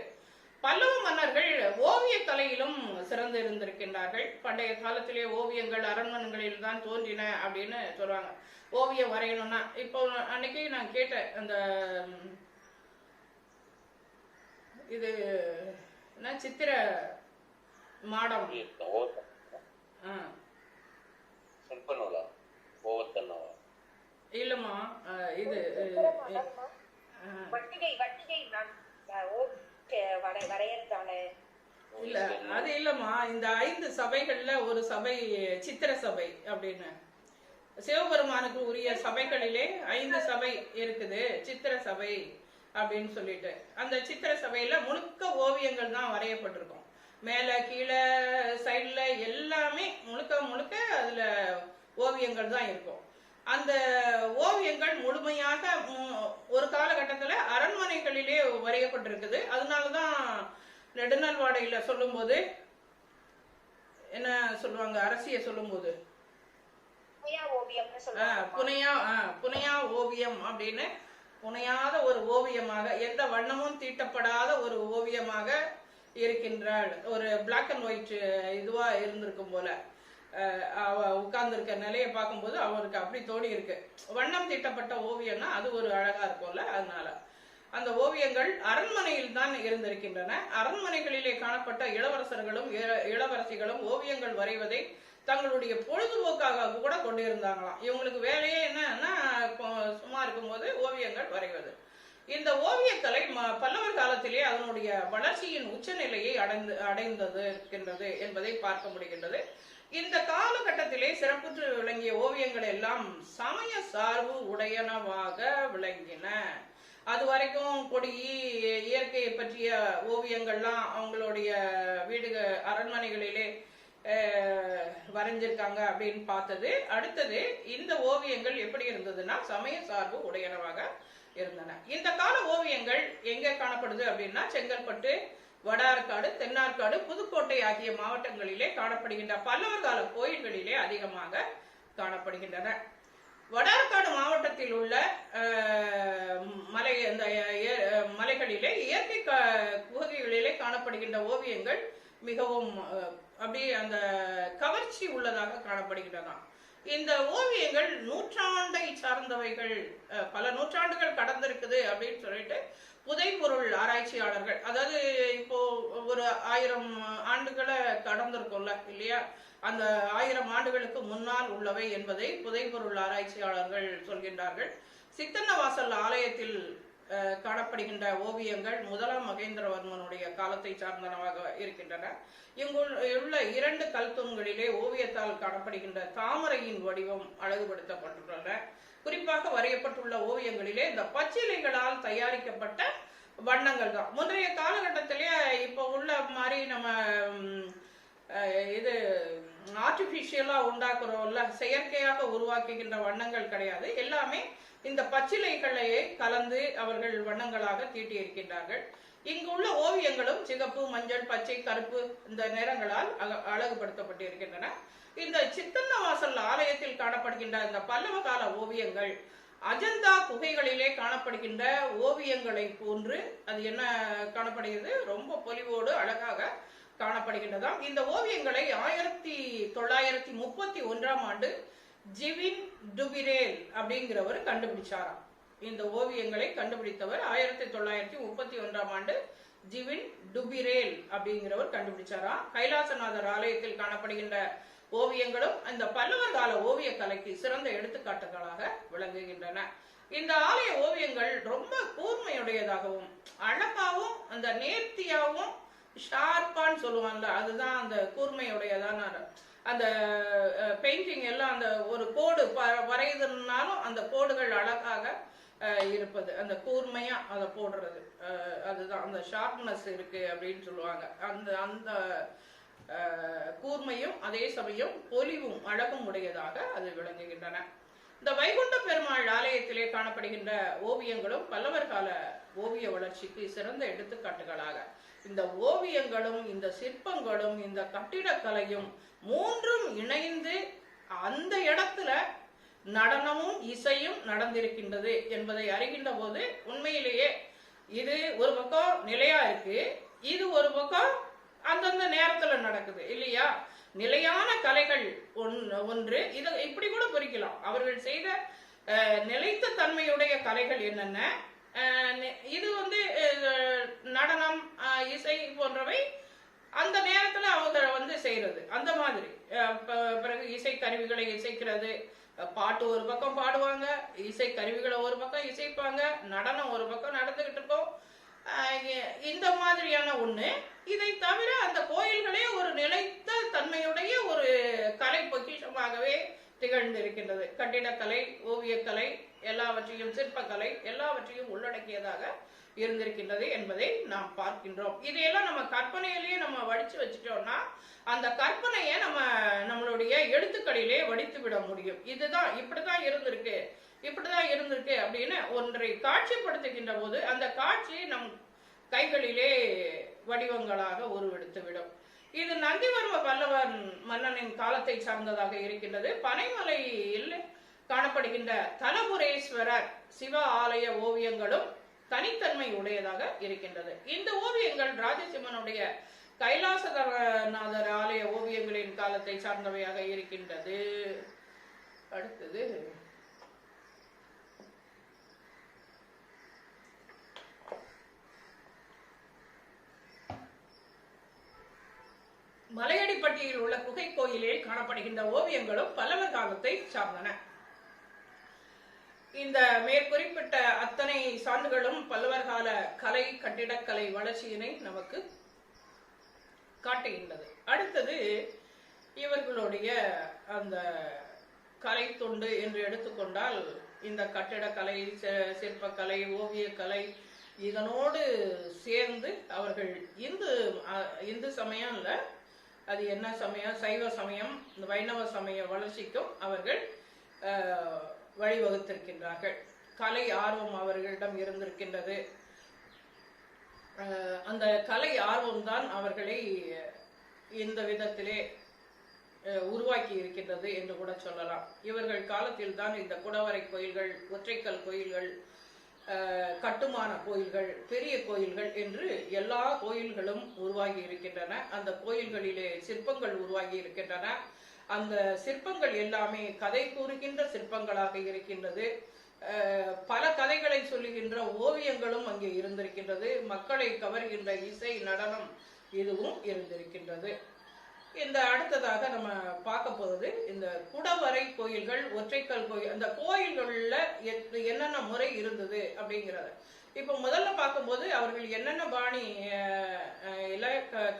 பல்லவ மன்னர்கள் ஓவிய கலையிலும் சிறந்து இருந்திருக்கின்றார்கள். பண்டைய காலத்திலே ஓவியங்கள் அரண்மனைகளில் தான் தோன்றின அப்படின்னு சொல்றாங்க. ஓவியம் வரையணும்னா இப்போ அன்னைக்கு நான் கேட்டேன், அந்த இது என்ன சித்திர மாடம் இல்லம்மா, இது இல்ல அது இல்லம்மா, இந்த 5 சபைகள்ல ஒரு சபை சித்திர சபை அப்படின்னு சிவபெருமானுக்கு உரிய சபைகளிலே 5 சபை இருக்குது சித்திர சபை அப்படின்னு சொல்லிட்டு. அந்த சித்திர சபையில முழுக்க ஓவியங்கள் தான் வரையப்பட்டிருக்கும். மேல கீழே சைட்ல எல்லாமே முழுக்க முழுக்க அதுல ஓவியங்கள் தான் இருக்கும். அந்த ஓவியங்கள் முழுமையாக ஒரு காலகட்டத்துல அரண்மனைகளிலே வரையப்பட்டிருக்குது. அதனாலதான் நெடுநல்வாடையில சொல்லும் போது என்ன சொல்லுவாங்க, அரசிய சொல்லும் போது புனையா ஓவியம் அப்படின்னு, புனையாத ஒரு ஓவியமாக, எந்த வண்ணமும் தீட்டப்படாத ஒரு ஓவியமாக இருக்கின்றாள். ஒரு பிளாக் அண்ட் ஒயிட் இதுவா இருந்திருக்கும் போல அவ உட்கார்ந்துருக்க நிலையை பார்க்கும்போது அவருக்கு அப்படி தோணி இருக்கு. வண்ணம் தீட்டப்பட்ட ஓவியம்னா அது ஒரு அழகா இருக்கும்ல, அதனால அந்த ஓவியங்கள் அரண்மனையில் தான் இருந்திருக்கின்றன. அரண்மனைகளிலே காணப்பட்ட இளவரசர்களும் இளவரசிகளும் ஓவியங்கள் வரைவதை தங்களுடைய பொழுதுபோக்காக கூட கொண்டிருந்தாங்களாம். இவங்களுக்கு வேலையே என்னன்னா சும்மா இருக்கும்போது ஓவியங்கள் வரைவது. இந்த ஓவியக்கலை பல்லவர் காலத்திலே அதனுடைய வளர்ச்சியின் உச்சநிலையை அடைந்தது இருக்கின்றது என்பதை பார்க்க முடிகின்றது. இந்த காலகட்டத்திலே சிறப்புற்று விளங்கிய ஓவியங்கள் எல்லாம் சமய சார்பு உடையனவாக விளங்கின. அது வரைக்கும் கொடி இயற்கையை பற்றிய ஓவியங்கள்லாம் அவங்களுடைய அரண்மனைகளிலே வரைஞ்சிருக்காங்க அப்படின்னு பார்த்தது. அடுத்தது இந்த ஓவியங்கள் எப்படி இருந்ததுன்னா சமய சார்பு உடையனவாக இருந்தன. இந்த கால ஓவியங்கள் எங்க காணப்படுது அப்படின்னா செங்கல்பட்டு, வடார்காடு, தென்னார்காடு, புதுக்கோட்டை ஆகிய மாவட்டங்களிலே காணப்படுகின்ற பல்லவர் கால கோயில்களிலே அதிகமாக காணப்படுகின்றன. வடார்காடு மாவட்டத்தில் உள்ள மலைகளிலே இயற்கை குகைகளிலே காணப்படுகின்ற ஓவியங்கள் மிகவும் அப்படியே அந்த கவர்ச்சி உள்ளதாக காணப்படுகின்றன. இந்த ஓவியங்கள் நூற்றாண்டை சார்ந்தவைகள், பல நூற்றாண்டுகள் கடந்திருக்குது அப்படின்னு சொல்லிட்டு புதைபொருள் ஆராய்ச்சியாளர்கள், அதாவது இப்போ ஒரு 1000 ஆண்டுகளை கடந்திருக்கும்ல இல்லையா, அந்த 1000 ஆண்டுகளுக்கு முன்னால் உள்ளவை என்பதை புதைபொருள் ஆராய்ச்சியாளர்கள் சொல்கின்றார்கள். சித்தன்னவாசல் ஆலயத்தில் காணப்படுகின்ற ஓவியங்கள் 1ஆம் மகேந்திரவர்மனுடைய காலத்தை சார்ந்தனவாக இருக்கின்றன. இங்குள்ள 2 கல்தூண்களிலே ஓவியத்தால் காணப்படுகின்ற தாமரையின் வடிவம் அழகுபடுத்தப்பட்டுள்ளன. குறிப்பாக வரையப்பட்டுள்ள ஓவியங்களிலே இந்த பச்சிலைகளால் தயாரிக்கப்பட்ட வண்ணங்கள் தான். முந்தைய காலகட்டத்திலே இப்போ உள்ள மாதிரி நம்ம இது ஆர்டிபிஷியலா உண்டாக்குறோம்ல, செயற்கையாக உருவாக்குகின்ற வண்ணங்கள் கிடையாது. எல்லாமே இந்த பச்சிலைகளையே கலந்து அவர்கள் வண்ணங்களாக தீட்டி இருக்கின்றார்கள். இங்கு உள்ள ஓவியங்களும் சிகப்பு, மஞ்சள், பச்சை, கருப்பு இந்த நிறங்களால் அழகுபடுத்தப்பட்டிருக்கின்றன. இந்த சித்தன்னவாசல் ஆலயத்தில் காணப்படுகின்ற இந்த பல்லவ கால ஓவியங்கள் அஜந்தா குகைகளிலே காணப்படுகின்ற ஓவியங்களை போன்று அது என்ன காணப்படுகிறது, ரொம்ப பொலிவோடு அழகாக காணப்படுகின்றதாம். இந்த ஓவியங்களை 1931ஆம் ஆண்டு ஜிவின் டுபிரேல் அப்படிங்கிறவர் கண்டுபிடிச்சாராம். இந்த ஓவியங்களை கண்டுபிடித்தவர் 1931ஆம் ஆண்டு ஜிவின் டுபிரேல் அப்படிங்கிறவர் கண்டுபிடிச்சாராம். கைலாசநாதர் ஆலயத்தில் காணப்படுகின்ற ஓவியங்களும் இந்த பல்லவர் கால ஓவிய கலைக்கு சிறந்த எடுத்துக்காட்டுகளாக விளங்குகின்றன. இந்த ஆலய ஓவியங்கள் ரொம்ப கூர்மையுடையதாகவும் அழகாகவும் அந்த நேர்த்தியாகவும் ஷார்ப்பான்னு சொல்லுவாங்கல்ல, அதுதான் அந்த கூர்மையுடையதான அந்த பெயிண்டிங் எல்லாம் அந்த ஒரு கோடு வரையுதுனாலும் அந்த கோடுகள் அழகாக இருப்பது, அந்த கூர்மையா அதை போடுறது, அதுதான் அந்த ஷார்ப்னஸ் இருக்கு அப்படின்னு சொல்லுவாங்க. அந்த அந்த கூர்மையும் அதே சமயம் பொலிவும் அழகும் உடையதாக அது விளங்குகின்றன. இந்த வைகுண்ட பெருமாள் ஆலயத்திலே காணப்படுகின்ற ஓவியங்களும் பல்லவர் கால ஓவிய வளர்ச்சிக்கு சிறந்த எடுத்துக்காட்டுகளாக இந்த ஓவியங்களும் இந்த சிற்பங்களும் இந்த கட்டிடக்கலையும் மூன்றும் இணைந்து அந்த இடத்துல நடனமும் இசையும் நடந்திருக்கின்றது என்பதை அறிகின்ற போது உண்மையிலேயே இது ஒரு பக்கம் நிலையா இருக்கு, இது ஒரு பக்கம் அந்தந்த நேரத்துல நடக்குது இல்லையா. நிலையான கலைகள் ஒன்று, இதை இப்படி கூட பிரிக்கலாம். அவர்கள் செய்த நிலைத்த தன்மையுடைய கலைகள் என்னென்ன, இது நடனம், இசை போன்றவை அந்த நேரத்துல அவங்க செய்யறது அந்த மாதிரி. பிறகு இசை கருவிகளை இசைக்கிறது, பாட்டு ஒரு பக்கம் பாடுவாங்க, இசை கருவிகளை ஒரு பக்கம் இசைப்பாங்க, நடனம் ஒரு பக்கம் நடந்துகிட்டு இருக்கும். இந்த மாதிரியான ஒண்ணு. இதை தவிர அந்த கோயில்களே ஒரு நிலைத்த தன்மையுடைய ஒரு கலை பொக்கிஷமாகவே திகழ்ந்திருக்கின்றது. கட்டிடக்கலை, ஓவியக்கலை எல்லாவற்றையும், சிற்பக்கலை எல்லாவற்றையும் உள்ளடக்கியதாக இருந்திருக்கின்றது என்பதை நாம் பார்க்கின்றோம். இதையெல்லாம் நம்ம கற்பனையிலேயே நம்ம வடிச்சு வச்சுட்டோம்னா அந்த கற்பனையை நம்மளுடைய எழுத்துக்களிலே வடித்து விட முடியும். இதுதான் இப்படிதான் இருந்திருக்கு, இப்படிதான் இருந்திருக்கு அப்படின்னு ஒன்றை காட்சிப்படுத்துகின்ற போது அந்த காட்சி நம் கைகளிலே வடிவங்களாக உருவெடுத்து விடும். இது நந்திவர்ம பல்லவன் மன்னனின் காலத்தை சார்ந்ததாக இருக்கின்றது. பனைமலையில் காணப்படுகின்ற தலபுரேஸ்வரர் சிவ ஆலய ஓவியங்களும் தனித்தன்மை உடையதாக இருக்கின்றது. இந்த ஓவியங்கள் ராஜசிம்மனுடைய கைலாசநாதர் ஆலய ஓவியங்களின் காலத்தை சார்ந்தவையாக இருக்கின்றது. அடுத்தது மலையடிப்பட்டியில் உள்ள குகை கோயிலில் காணப்படுகின்ற ஓவியங்களும் பல்லவர் காலத்தை சார்ந்தன. இந்த மேற்குறிப்பிட்ட அத்தனை சான்றுகளும் பல்லவர் கால கலை, கட்டிடக்கலை வளர்ச்சியினை நமக்கு காட்டுகின்றது. அடுத்தது இவர்களுடைய அந்த கலை தொண்டு என்று எடுத்துக்கொண்டால் இந்த கட்டிடக்கலை, சிற்பக்கலை, ஓவியக்கலை இதனோடு சேர்ந்து அவர்கள் இந்து சமயம் இல்ல, அது என்ன சமயம், சைவ சமயம், இந்த வைணவ சமய வளர்ச்சிக்கும் அவர்கள் வழிவகுத்திருக்கின்றார்கள். கலை ஆர்வம் அவர்களிடம் இருந்திருக்கின்றது. அந்த கலை ஆர்வம் தான் அவர்களை இந்த விதத்திலே உருவாக்கி இருக்கின்றது என்று கூட சொல்லலாம். இவர்கள் காலத்தில் தான் இந்த குடவரை கோயில்கள், ஒற்றைக்கல் கோயில்கள், கட்டுமான கோயில்கள், பெரிய கோயில்கள் என்று எல்லா கோயில்களும் உருவாகி இருக்கின்றன. அந்த கோயில்களிலே சிற்பங்கள் உருவாகி இருக்கின்றன. அந்த சிற்பங்கள் எல்லாமே கதை கூறுகின்ற சிற்பங்களாக இருக்கின்றது. பல கதைகளை சொல்லுகின்ற ஓவியங்களும் அங்கே இருந்திருக்கின்றது. மக்களை கவர்கின்ற இசை, நடனம் இதுவும் இருந்திருக்கின்றது. இந்த அடுத்ததாக நம்ம பார்க்க போவது இந்த குடவரை கோயில்கள், ஒற்றைக்கல் கோயில். அந்த கோயில்கள்ல என்னென்ன முறை இருந்தது அப்படிங்கிறத இப்ப முதல்ல பார்க்கும்போது அவர்கள் என்னென்ன பாணி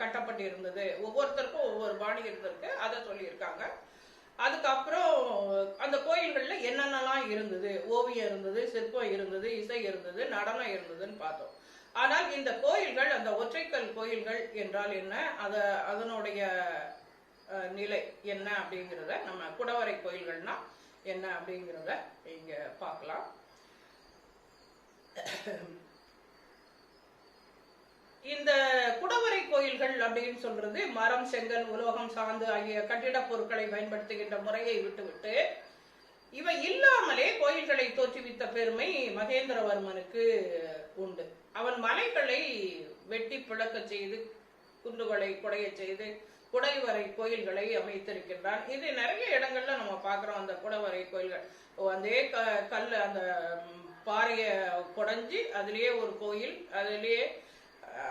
கட்டப்பட்டு இருந்தது, ஒவ்வொருத்தருக்கும் ஒவ்வொரு பாணி இருந்திருக்கு, அதை சொல்லியிருக்காங்க. அதுக்கப்புறம் அந்த கோயில்கள்ல என்னென்னலாம் இருந்தது, ஓவியம் இருந்தது, சிற்பம் இருந்தது, இசை இருந்தது, நடனம் இருந்ததுன்னு பார்த்தோம். ஆனால் இந்த கோயில்கள், அந்த ஒற்றைக்கல் கோயில்கள் என்றால் என்ன, அதனுடைய நிலை என்ன அப்படிங்கிறத நம்ம குடவரை கோயில்கள்னா என்ன அப்படிங்கிறத இங்க பார்க்கலாம். இந்த குடவரை கோயில்கள் அப்படின்னு சொல்றது மரம், செங்கல், உலோகம், சாந்து ஆகிய கட்டிட பொருட்களை பயன்படுத்துகின்ற முறையை விட்டுவிட்டு இவை இல்லாமலே கோயில்களை தோற்றுவித்த பெருமை மகேந்திரவர்மனுக்கு உண்டு. அவன் மலைகளை வெட்டி பிளக்க செய்து, குன்றுகளை குடைய செய்து குடைவரை கோயில்களை அமைத்திருக்கின்றான். இது நிறைய இடங்கள்ல நம்ம பார்க்கிறோம். அந்த குடவரை கோயில்கள் அதே கல் அந்த பாறையை குடைஞ்சி அதுலயே ஒரு கோயில், அதுலயே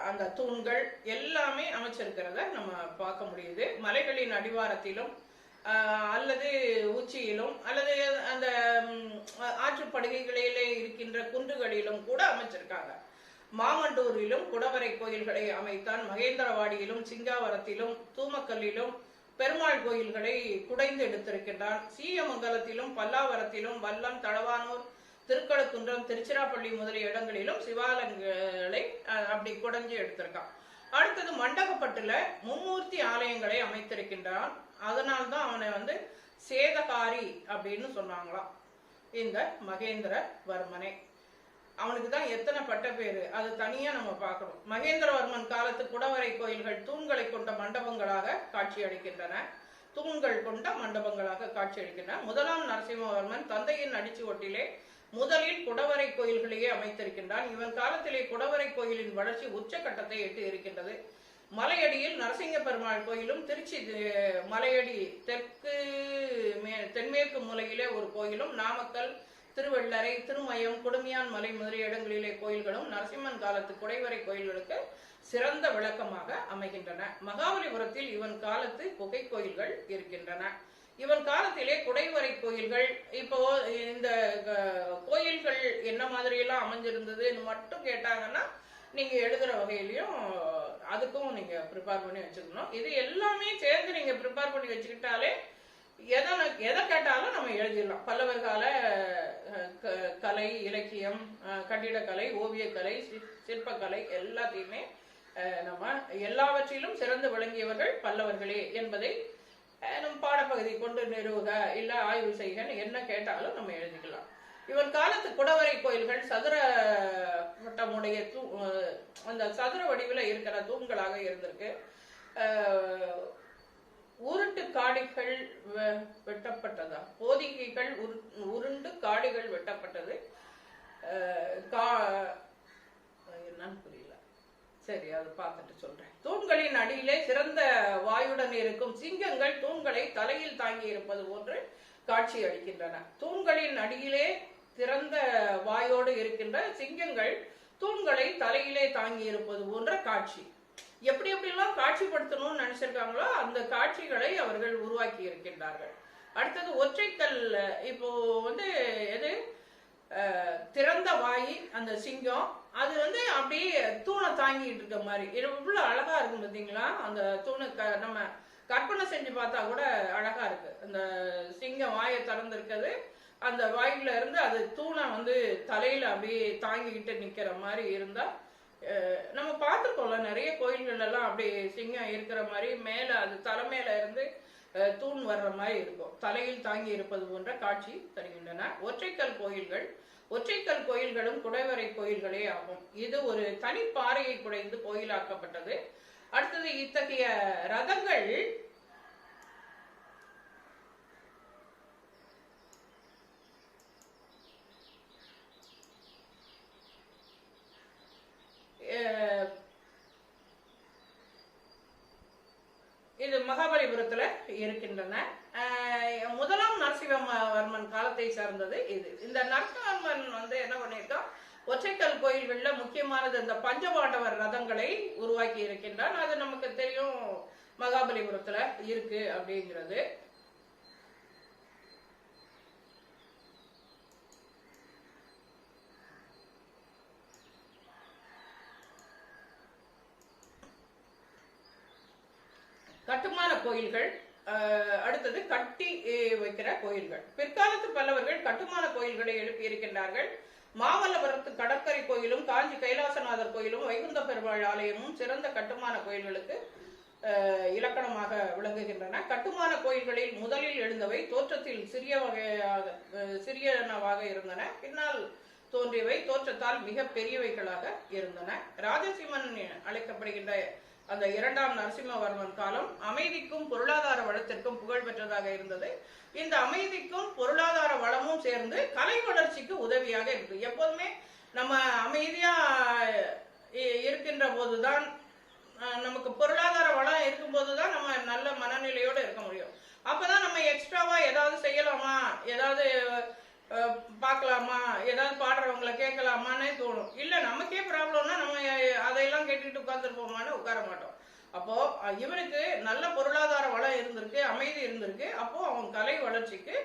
அந்த தூண்கள் எல்லாமே அமைச்சிருக்கிறத நம்ம பார்க்க முடியுது. மலைகளின் அடிவாரத்திலும் அல்லது உச்சியிலும் அல்லது அந்த ஆற்றுப்படுகைகளிலே இருக்கின்ற குன்றுகளிலும் கூட அமைச்சிருக்காங்க. மாமண்டூரிலும் குடவரை கோயில்களை அமைத்தான். மகேந்திரவாடியிலும் சிங்காவரத்திலும் தூமக்கல்லிலும் பெருமாள் கோயில்களை குடைந்து எடுத்திருக்கின்றான். சீயமங்கலத்திலும் பல்லாவரத்திலும் வல்லம், தளவானூர், திருக்கழுக்குன்றம், திருச்சிராப்பள்ளி முதலிய இடங்களிலும் சிவாலயங்களை அப்படி குடைஞ்சு எடுத்திருக்கான். அடுத்தது மண்டகப்பட்டுல மும்மூர்த்தி ஆலயங்களை அமைத்திருக்கின்றான். அதனால்தான் அவனை சேதகாரி அப்படின்னு சொன்னாங்களாம் இந்த மகேந்திரவர்மனை. அவனுக்கு தான் எத்தனை பட்ட பேரு, அது தனியா நம்ம பார்க்கணும். மகேந்திரவர்மன் காலத்து குடவரை கோயில்கள் தூண்களை கொண்ட மண்டபங்களாக காட்சி அளிக்கின்றன. தூண்கள் கொண்ட மண்டபங்களாக காட்சி அளிக்கின்றன. முதலாம் நரசிம்மவர்மன் தந்தையின் அடிச்சுவட்டிலே முதலில் குடவரை கோயில்களையே அமைத்திருக்கின்றான். இவன் காலத்திலே குடவரை கோயிலின் வளர்ச்சி உச்சகட்டத்தை எட்டி இருக்கின்றது. மலையடியில் நரசிங்க பெருமாள் கோயிலும், திருச்சி மலையடி தென்மேற்கு மூலையிலே ஒரு கோயிலும், நாமக்கல், திருவள்ளரை, திருமயம், குடுமியான் மலை முதலிய இடங்களிலே கோயில்களும் நரசிம்மன் காலத்து குடைவரை கோயில்களுக்கு சிறந்த விளக்கமாக அமைகின்றன. மகாபலிபுரத்தில் இவன் காலத்து குகை கோயில்கள் இருக்கின்றன. இவன் காலத்திலே குடைவரை கோயில்கள், இப்போ இந்த கோயில்கள் என்ன மாதிரி எல்லாம் அமைஞ்சிருந்ததுன்னு மட்டும் கேட்டாங்கன்னா நீங்க எழுதுற வகையிலையும் அதுக்கும் நீங்க ப்ரிப்பேர் பண்ணி வச்சுக்கணும். இது எல்லாமே சேர்ந்து நீங்க ப்ரிப்பேர் பண்ணி வச்சுக்கிட்டாலே எதை கேட்டாலும் நம்ம எழுதிடலாம். பல்லவர் கால கலை, இலக்கியம், கட்டிடக்கலை, ஓவியக்கலை, சிற்பக்கலை எல்லாத்தையுமே நம்ம எல்லாவற்றிலும் சிறந்து விளங்கியவர்கள் பல்லவர்களே என்பதை நம் பாடப்பகுதி கொண்டு நிறுவுக இல்ல ஆய்வு செய்கன்னு என்ன கேட்டாலும் நம்ம எழுதிக்கலாம். இவன் காலத்து குடவரை கோயில்கள் சதுர வட்டமுடைய அந்த சதுர வடிவில் இருக்கிற தூண்களாக இருந்திருக்கு. உருட்டு காடிகள் வெட்டப்பட்டதா, போதிகைகள் உருண்டு காடிகள் வெட்டப்பட்டது. என்னன்னு புரியல, சரி அது பார்த்துட்டு சொல்றேன். தூண்களின் அடியிலே சிறந்த வாயுடன் இருக்கும் சிங்கங்கள் தூண்களை தலையில் தாங்கி இருப்பது போன்று காட்சி அளிக்கின்றன. தூண்களின் அடியிலே திறந்த வாயோடு இருக்கின்ற சிங்கங்கள் தூண்களை தலையிலே தாங்கி இருப்பது போன்ற காட்சி. எப்படி எப்படிலாம் காட்சிப்படுத்தணும்னு நினைச்சிருக்காங்களோ அந்த காட்சிகளை அவர்கள் உருவாக்கி இருக்கின்றார்கள். அடுத்தது ஒற்றைக்கல். இப்போ எது திறந்த வாய் அந்த சிங்கம் அது அப்படியே தூணை தாங்கிட்டு இருக்க மாதிரி இவ்வளவு அழகா இருக்கும் பார்த்தீங்களா. அந்த தூணு நம்ம கற்பனை செஞ்சு பார்த்தா கூட அழகா இருக்கு. அந்த சிங்கம் வாயை திறந்திருக்கிறது, அந்த வாயில இருந்து அது தூணை தலையில அப்படியே தாங்கிக்கிட்டு நிக்கிற மாதிரி இருந்தா நம்ம பார்த்துருக்கோம்ல நிறைய கோயில்கள் எல்லாம் அப்படி சிங்கம் இருக்கிற மாதிரி மேல அது தலைமையில இருந்து தூண் வர்ற மாதிரி இருக்கும். தலையில் தாங்கி இருப்பது போன்ற காட்சி தருகின்றன. ஒற்றைக்கல் கோயில்களும் குடைவரை கோயில்களே ஆகும். இது ஒரு தனி பாறையை குடைந்து கோயிலாக்கப்பட்டது. அடுத்தது இத்தகைய ரதங்கள் இது மகாபலிபுரத்துல இருக்கின்றன. முதலாம் நரசிம்மவர்மன் காலத்தை சார்ந்தது இது. இந்த நரசிம்மவர்மன் என்ன பண்ணியிருக்கான், ஒற்றைக்கல் கோயில்கள்ல முக்கியமானது இந்த பஞ்சபாண்டவர் ரதங்களை உருவாக்கி இருக்கின்றான். அது நமக்கு தெரியும் மகாபலிபுரத்துல இருக்கு அப்படிங்கிறது. கட்டுமான கோயில்கள். அடுத்தது கட்டி வைக்கிற கோயில்கள். பிற்காலத்து பல்லவர்கள் கட்டுமான கோயில்களை எழுப்பி இருக்கின்றார்கள். மாமல்லபுரத்து கடற்கரை கோயிலும் காஞ்சி கைலாசநாதர் கோயிலும் வைகுந்த பெருமாள் ஆலயமும் சிறந்த கட்டுமான கோயில்களுக்கு இலக்கணமாக விளங்குகின்றன. கட்டுமான கோயில்களில் முதலில் எழுந்தவை தோற்றத்தில் சிறியனவாக இருந்தன. பின்னால் தோன்றியவை தோற்றத்தால் மிக பெரியவைகளாக இருந்தன. ராஜசிம்மன் அழைக்கப்படுகின்ற அந்த 2ஆம் நரசிம்மவர்மன் காலம் அமைதிக்கும் பொருளாதார வளத்திற்கும் புகழ் பெற்றதாக இருந்தது. இந்த அமைதிக்கும் பொருளாதார வளமும் சேர்ந்து கலை வளர்ச்சிக்கு உதவியாக இருக்கு. எப்போதுமே நம்ம அமைதியா இருக்கின்ற போதுதான், நமக்கு பொருளாதார வளம் இருக்கும் போதுதான் நம்ம நல்ல மனநிலையோடு இருக்க முடியும். அப்பதான் நம்ம எக்ஸ்ட்ராவா ஏதாவது செய்யலாமா, ஏதாவது பார்க்கலாமா, ஏதாவது பாடுறவங்களை கேட்கலாமான்னு தோணும். இல்ல நமக்கே ப்ராப்ளம்னா நம்ம அதையெல்லாம் கேட்டுட்டு உட்கார்ந்துருப்போமான்னு உட்கார மாட்டோம். அப்போ இவனுக்கு நல்ல பொருளாதார வளம் இருந்திருக்கு, அமைதி இருந்திருக்கு. அப்போ அவன் கலை வளர்ச்சிக்கு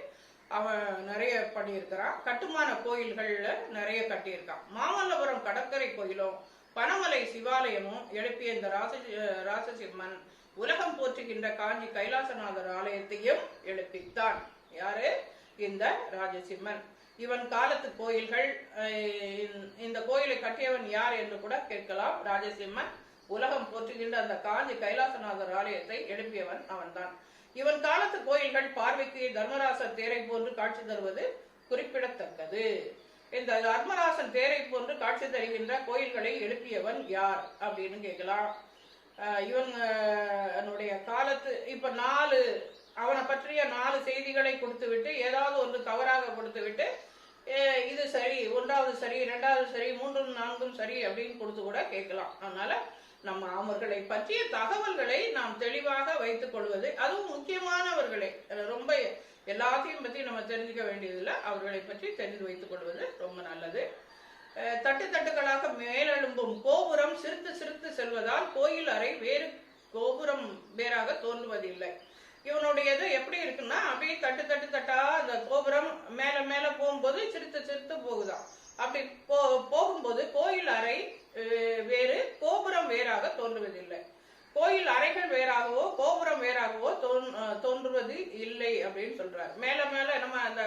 அவன் நிறைய பண்ணியிருக்கிறான். கட்டுமான கோயில்கள்ல நிறைய கட்டியிருக்கான். மாமல்லபுரம் கடற்கரை கோயிலும் பனமலை சிவாலயமும் எழுப்பிய இந்த ராசசிம்மன் உலகம் போற்றுகின்ற காஞ்சி கைலாசநாதர் ஆலயத்தையும் எழுப்பித்தான். யாரு? இந்த ராஜசிம்மன். இவன் காலத்து கோயில்கள், இந்த கோயிலை கட்டியவன் யார் என்று கூட கேட்கலாம். ராஜசிம்மன் உலகம் போற்றுகின்ற அந்த காஞ்சி கைலாசநாதர் ஆலயத்தை எழுப்பியவன் அவன்தான். இவன் காலத்து கோயில்கள் பார்வைக்கு தர்மராசர் தேரை போன்று காட்சி தருவது குறிப்பிடத்தக்கது. இந்த தர்மராசன் தேரை போன்று காட்சி தருகின்ற கோயில்களை எழுப்பியவன் யார் அப்படின்னு கேட்கலாம். இவனுடைய காலத்து இப்ப அவனை பற்றிய 4 செய்திகளை கொடுத்து விட்டு ஏதாவது ஒன்று தவறாக கொடுத்து விட்டு இது சரி, 1வது சரி, 2வது சரி, 3ம் 4ம் சரி அப்படின்னு கொடுத்து கூட கேட்கலாம். அதனால நம்ம அவர்களை பற்றிய தகவல்களை நாம் தெளிவாக வைத்துக் கொள்வது, அதுவும் முக்கியமானவர்களை, ரொம்ப எல்லாத்தையும் பற்றி நம்ம தெரிஞ்சுக்க வேண்டியதில்லை, அவர்களை பற்றி தெரிந்து வைத்துக் கொள்வது ரொம்ப நல்லது. தட்டு தட்டுகளாக மேலெழும்பும் கோபுரம் சிரித்து சிரித்து செல்வதால் கோயில் அறை வேறு கோபுரம் வேறாக தோன்றுவதில்லை. இவனுடையது எப்படி இருக்குன்னா, அப்படியே தட்டு தட்டு தட்டா அந்த கோபுரம் மேல மேல போகும்போது சிரித்து சிரித்து போகுதான். அப்படி போகும்போது கோயில் அறை வேறு கோபுரம் வேறாக தோன்றுவதில்லை. கோயில் அறைகள் வேறாகவோ கோபுரம் வேறாகவோ தோன்றுவது இல்லை அப்படின்னு சொல்றாரு. மேல மேல நம்ம அந்த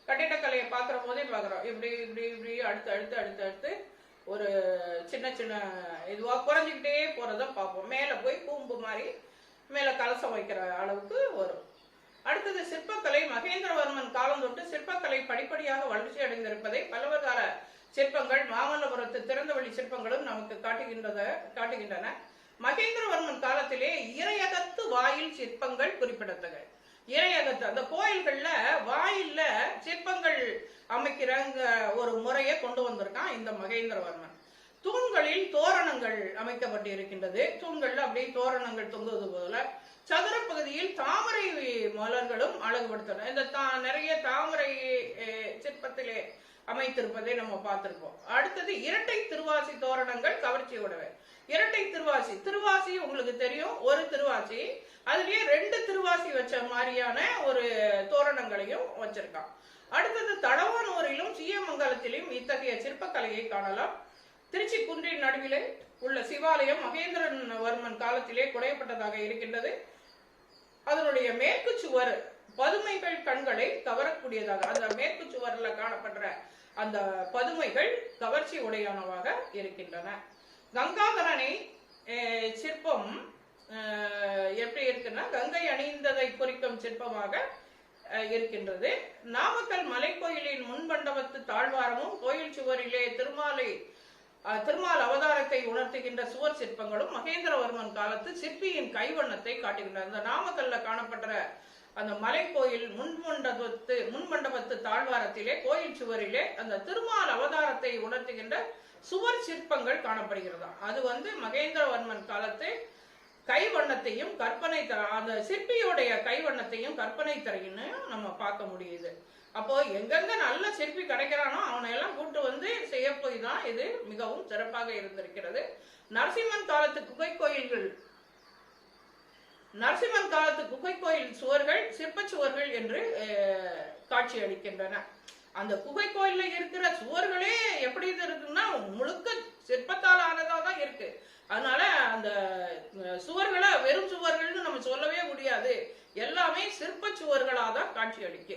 கட்டிடக்கலையை பார்க்குற போதே பார்க்குறோம். இப்படி இப்படி இப்படி அடுத்து அடுத்து அடுத்து அடுத்து ஒரு சின்ன சின்ன இதுவாக குறைஞ்சிக்கிட்டே போறத பார்ப்போம். மேலே போய் கூம்பு மாதிரி மேலே கலசம் வைக்கிற அளவுக்கு வரும். அடுத்தது சிற்பக்கலை. மகேந்திரவர்மன் காலம் தொட்டு சிற்பக்கலை படிப்படியாக வளர்ச்சி அடைந்திருப்பதை பல்லவகால சிற்பங்கள், மாமல்லபுரத்து திறந்தவெளி சிற்பங்களும் நமக்கு காட்டுகின்றன. மகேந்திரவர்மன் காலத்திலே இறையகத்து வாயில் சிற்பங்கள் குறிப்பிடத்தக்க. இறையகத்து அந்த கோயில்கள்ல வாயில்ல சிற்பங்கள் அமைக்கிற ஒரு முறையை கொண்டு வந்திருக்கான் இந்த மகேந்திரவர்மன். தூண்களில் தோரணங்கள் அமைக்கப்பட்டு இருக்கின்றது. தூண்கள்ல அப்படியே தோரணங்கள் தொங்குவது போல சதுர பகுதியில் தாமரை மலர்களும் அழகுபடுத்தணும். இந்த நிறைய தாமரை சிற்பத்திலே அமைத்திருப்பதை நம்ம பார்த்திருப்போம். அடுத்தது இரட்டை திருவாசி தோரணங்கள் கவர்ச்சியோடவை. இரட்டை திருவாசி உங்களுக்கு தெரியும், ஒரு திருவாசி, அதுலயே 2 திருவாசி வச்ச மாதிரியான ஒரு தோரணங்களையும் வச்சிருக்கான். அடுத்தது தடவானூரிலும் சீயமங்கலத்திலும் இத்தகைய சிற்பக்கலையை காணலாம். திருச்சி குன்றின் நடுவிலே உள்ள சிவாலயம் மகேந்திரவர்மன் காலத்திலே குடையப்பட்டதாக இருக்கின்றது. அதனுடைய மேற்கு சுவர் பதுமைகள் கண்களை கவரக்கூடியதாக, அந்த மேற்கு சுவர்ல காணப்படுற அந்த பதுமைகள் கவர்ச்சி உடையானவாக இருக்கின்றன. கங்காதரனை சிற்பம் எப்படி இருக்குன்னா, கங்கை அணிந்ததை குறிக்கும் சிற்பமாக இருக்கின்றது. நாமக்கல் மலைக்கோயிலின் முன்மண்டபத்து தாழ்வாரமும் கோயில் சுவரிலே திருமால் அவதாரத்தை உணர்த்துகின்ற சுவர் சிற்பங்களும் மகேந்திரவர்மன் காலத்து சிற்பியின் கைவண்ணத்தை காட்டுகின்றன. அந்த நாமக்கல்ல காணப்பட்ட அந்த மலைக்கோயில் முன்மண்டபத்து தாழ்வாரத்திலே கோயில் சுவரிலே அந்த திருமால் அவதாரத்தை உணர்த்துகின்ற சுவர் சிற்பங்கள் காணப்படுகிறதா. அது மகேந்திரவர்மன் காலத்து கைவண்ணத்தையும் அந்த சிற்பியோடைய கைவண்ணத்தையும் கற்பனை தரையின்னு நம்ம பார்க்க முடியுது. அப்போ எங்கெங்க நல்ல சிற்பி கிடைக்கிறானோ அவனை எல்லாம் கூட்டு செய்ய போய் தான் இது மிகவும் சிறப்பாக இருந்திருக்கிறது. நரசிம்மன் காலத்து குகை கோயில் சுவர்கள் சிற்ப சுவர்கள் என்று காட்சி அளிக்கின்றன. அந்த குகை கோயில்ல இருக்கிற சுவர்களே எப்படி இருக்குன்னா முழுக்க சிற்பத்தால் ஆனதா தான் இருக்கு. அதனால அந்த சுவர்களை வெறும் சுவர்கள்னு நம்ம சொல்லவே முடியாது, எல்லாமே சிற்ப சுவர்களா தான் காட்சி அளிக்கு.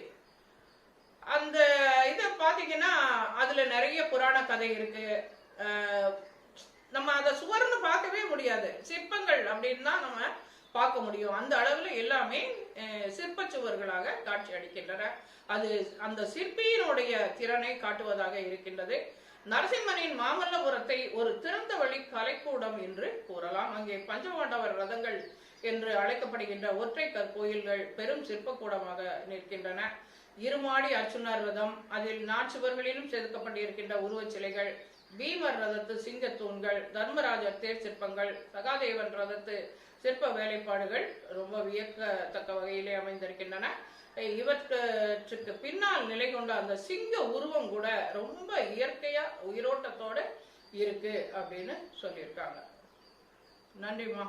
அந்த இதை பாத்தீங்கன்னா அதுல நிறைய புராண கதை இருக்கு. நம்ம அந்த சுவர்னு பார்க்கவே முடியாது, சிற்பங்கள் அப்படின்னு தான் நம்ம பார்க்க முடியும். அந்த அளவுல எல்லாமே சிற்பச்சுவர்களாக காட்சி அளிக்கின்றன. அது அந்த சிற்பியினுடைய திறனை காட்டுவதாக இருக்கின்றது. நரசிம்மனின் மாமல்லபுரத்தை ஒரு திறந்த வழி கலைக்கூடம் என்று கூறலாம். அங்கே பஞ்சபாண்டவர் ரதங்கள் என்று அழைக்கப்படுகின்ற ஒற்றை கற்கோயில்கள் பெரும் சிற்பக்கூடமாக நிற்கின்றன. இருமாடி அர்ச்சுனர் ரதம், அதில் நாச்சுவர்களிலும் செதுக்கப்பட்டிருக்கின்ற உருவச் சிலைகள், பீமர் ரதத்து சிங்க தூண்கள், தர்மராஜர் தேர் சிற்பங்கள், சகாதேவன் ரதத்து சிற்ப வேலைப்பாடுகள் ரொம்ப வியக்கத்தக்க வகையிலே அமைந்திருக்கின்றன. இவற்றுக்கு பின்னால் நிலை கொண்ட அந்த சிங்க உருவம் கூட ரொம்ப இயற்கையா உயிரோட்டத்தோட இருக்கு அப்படின்னு சொல்லியிருக்காங்க. நன்றிமா.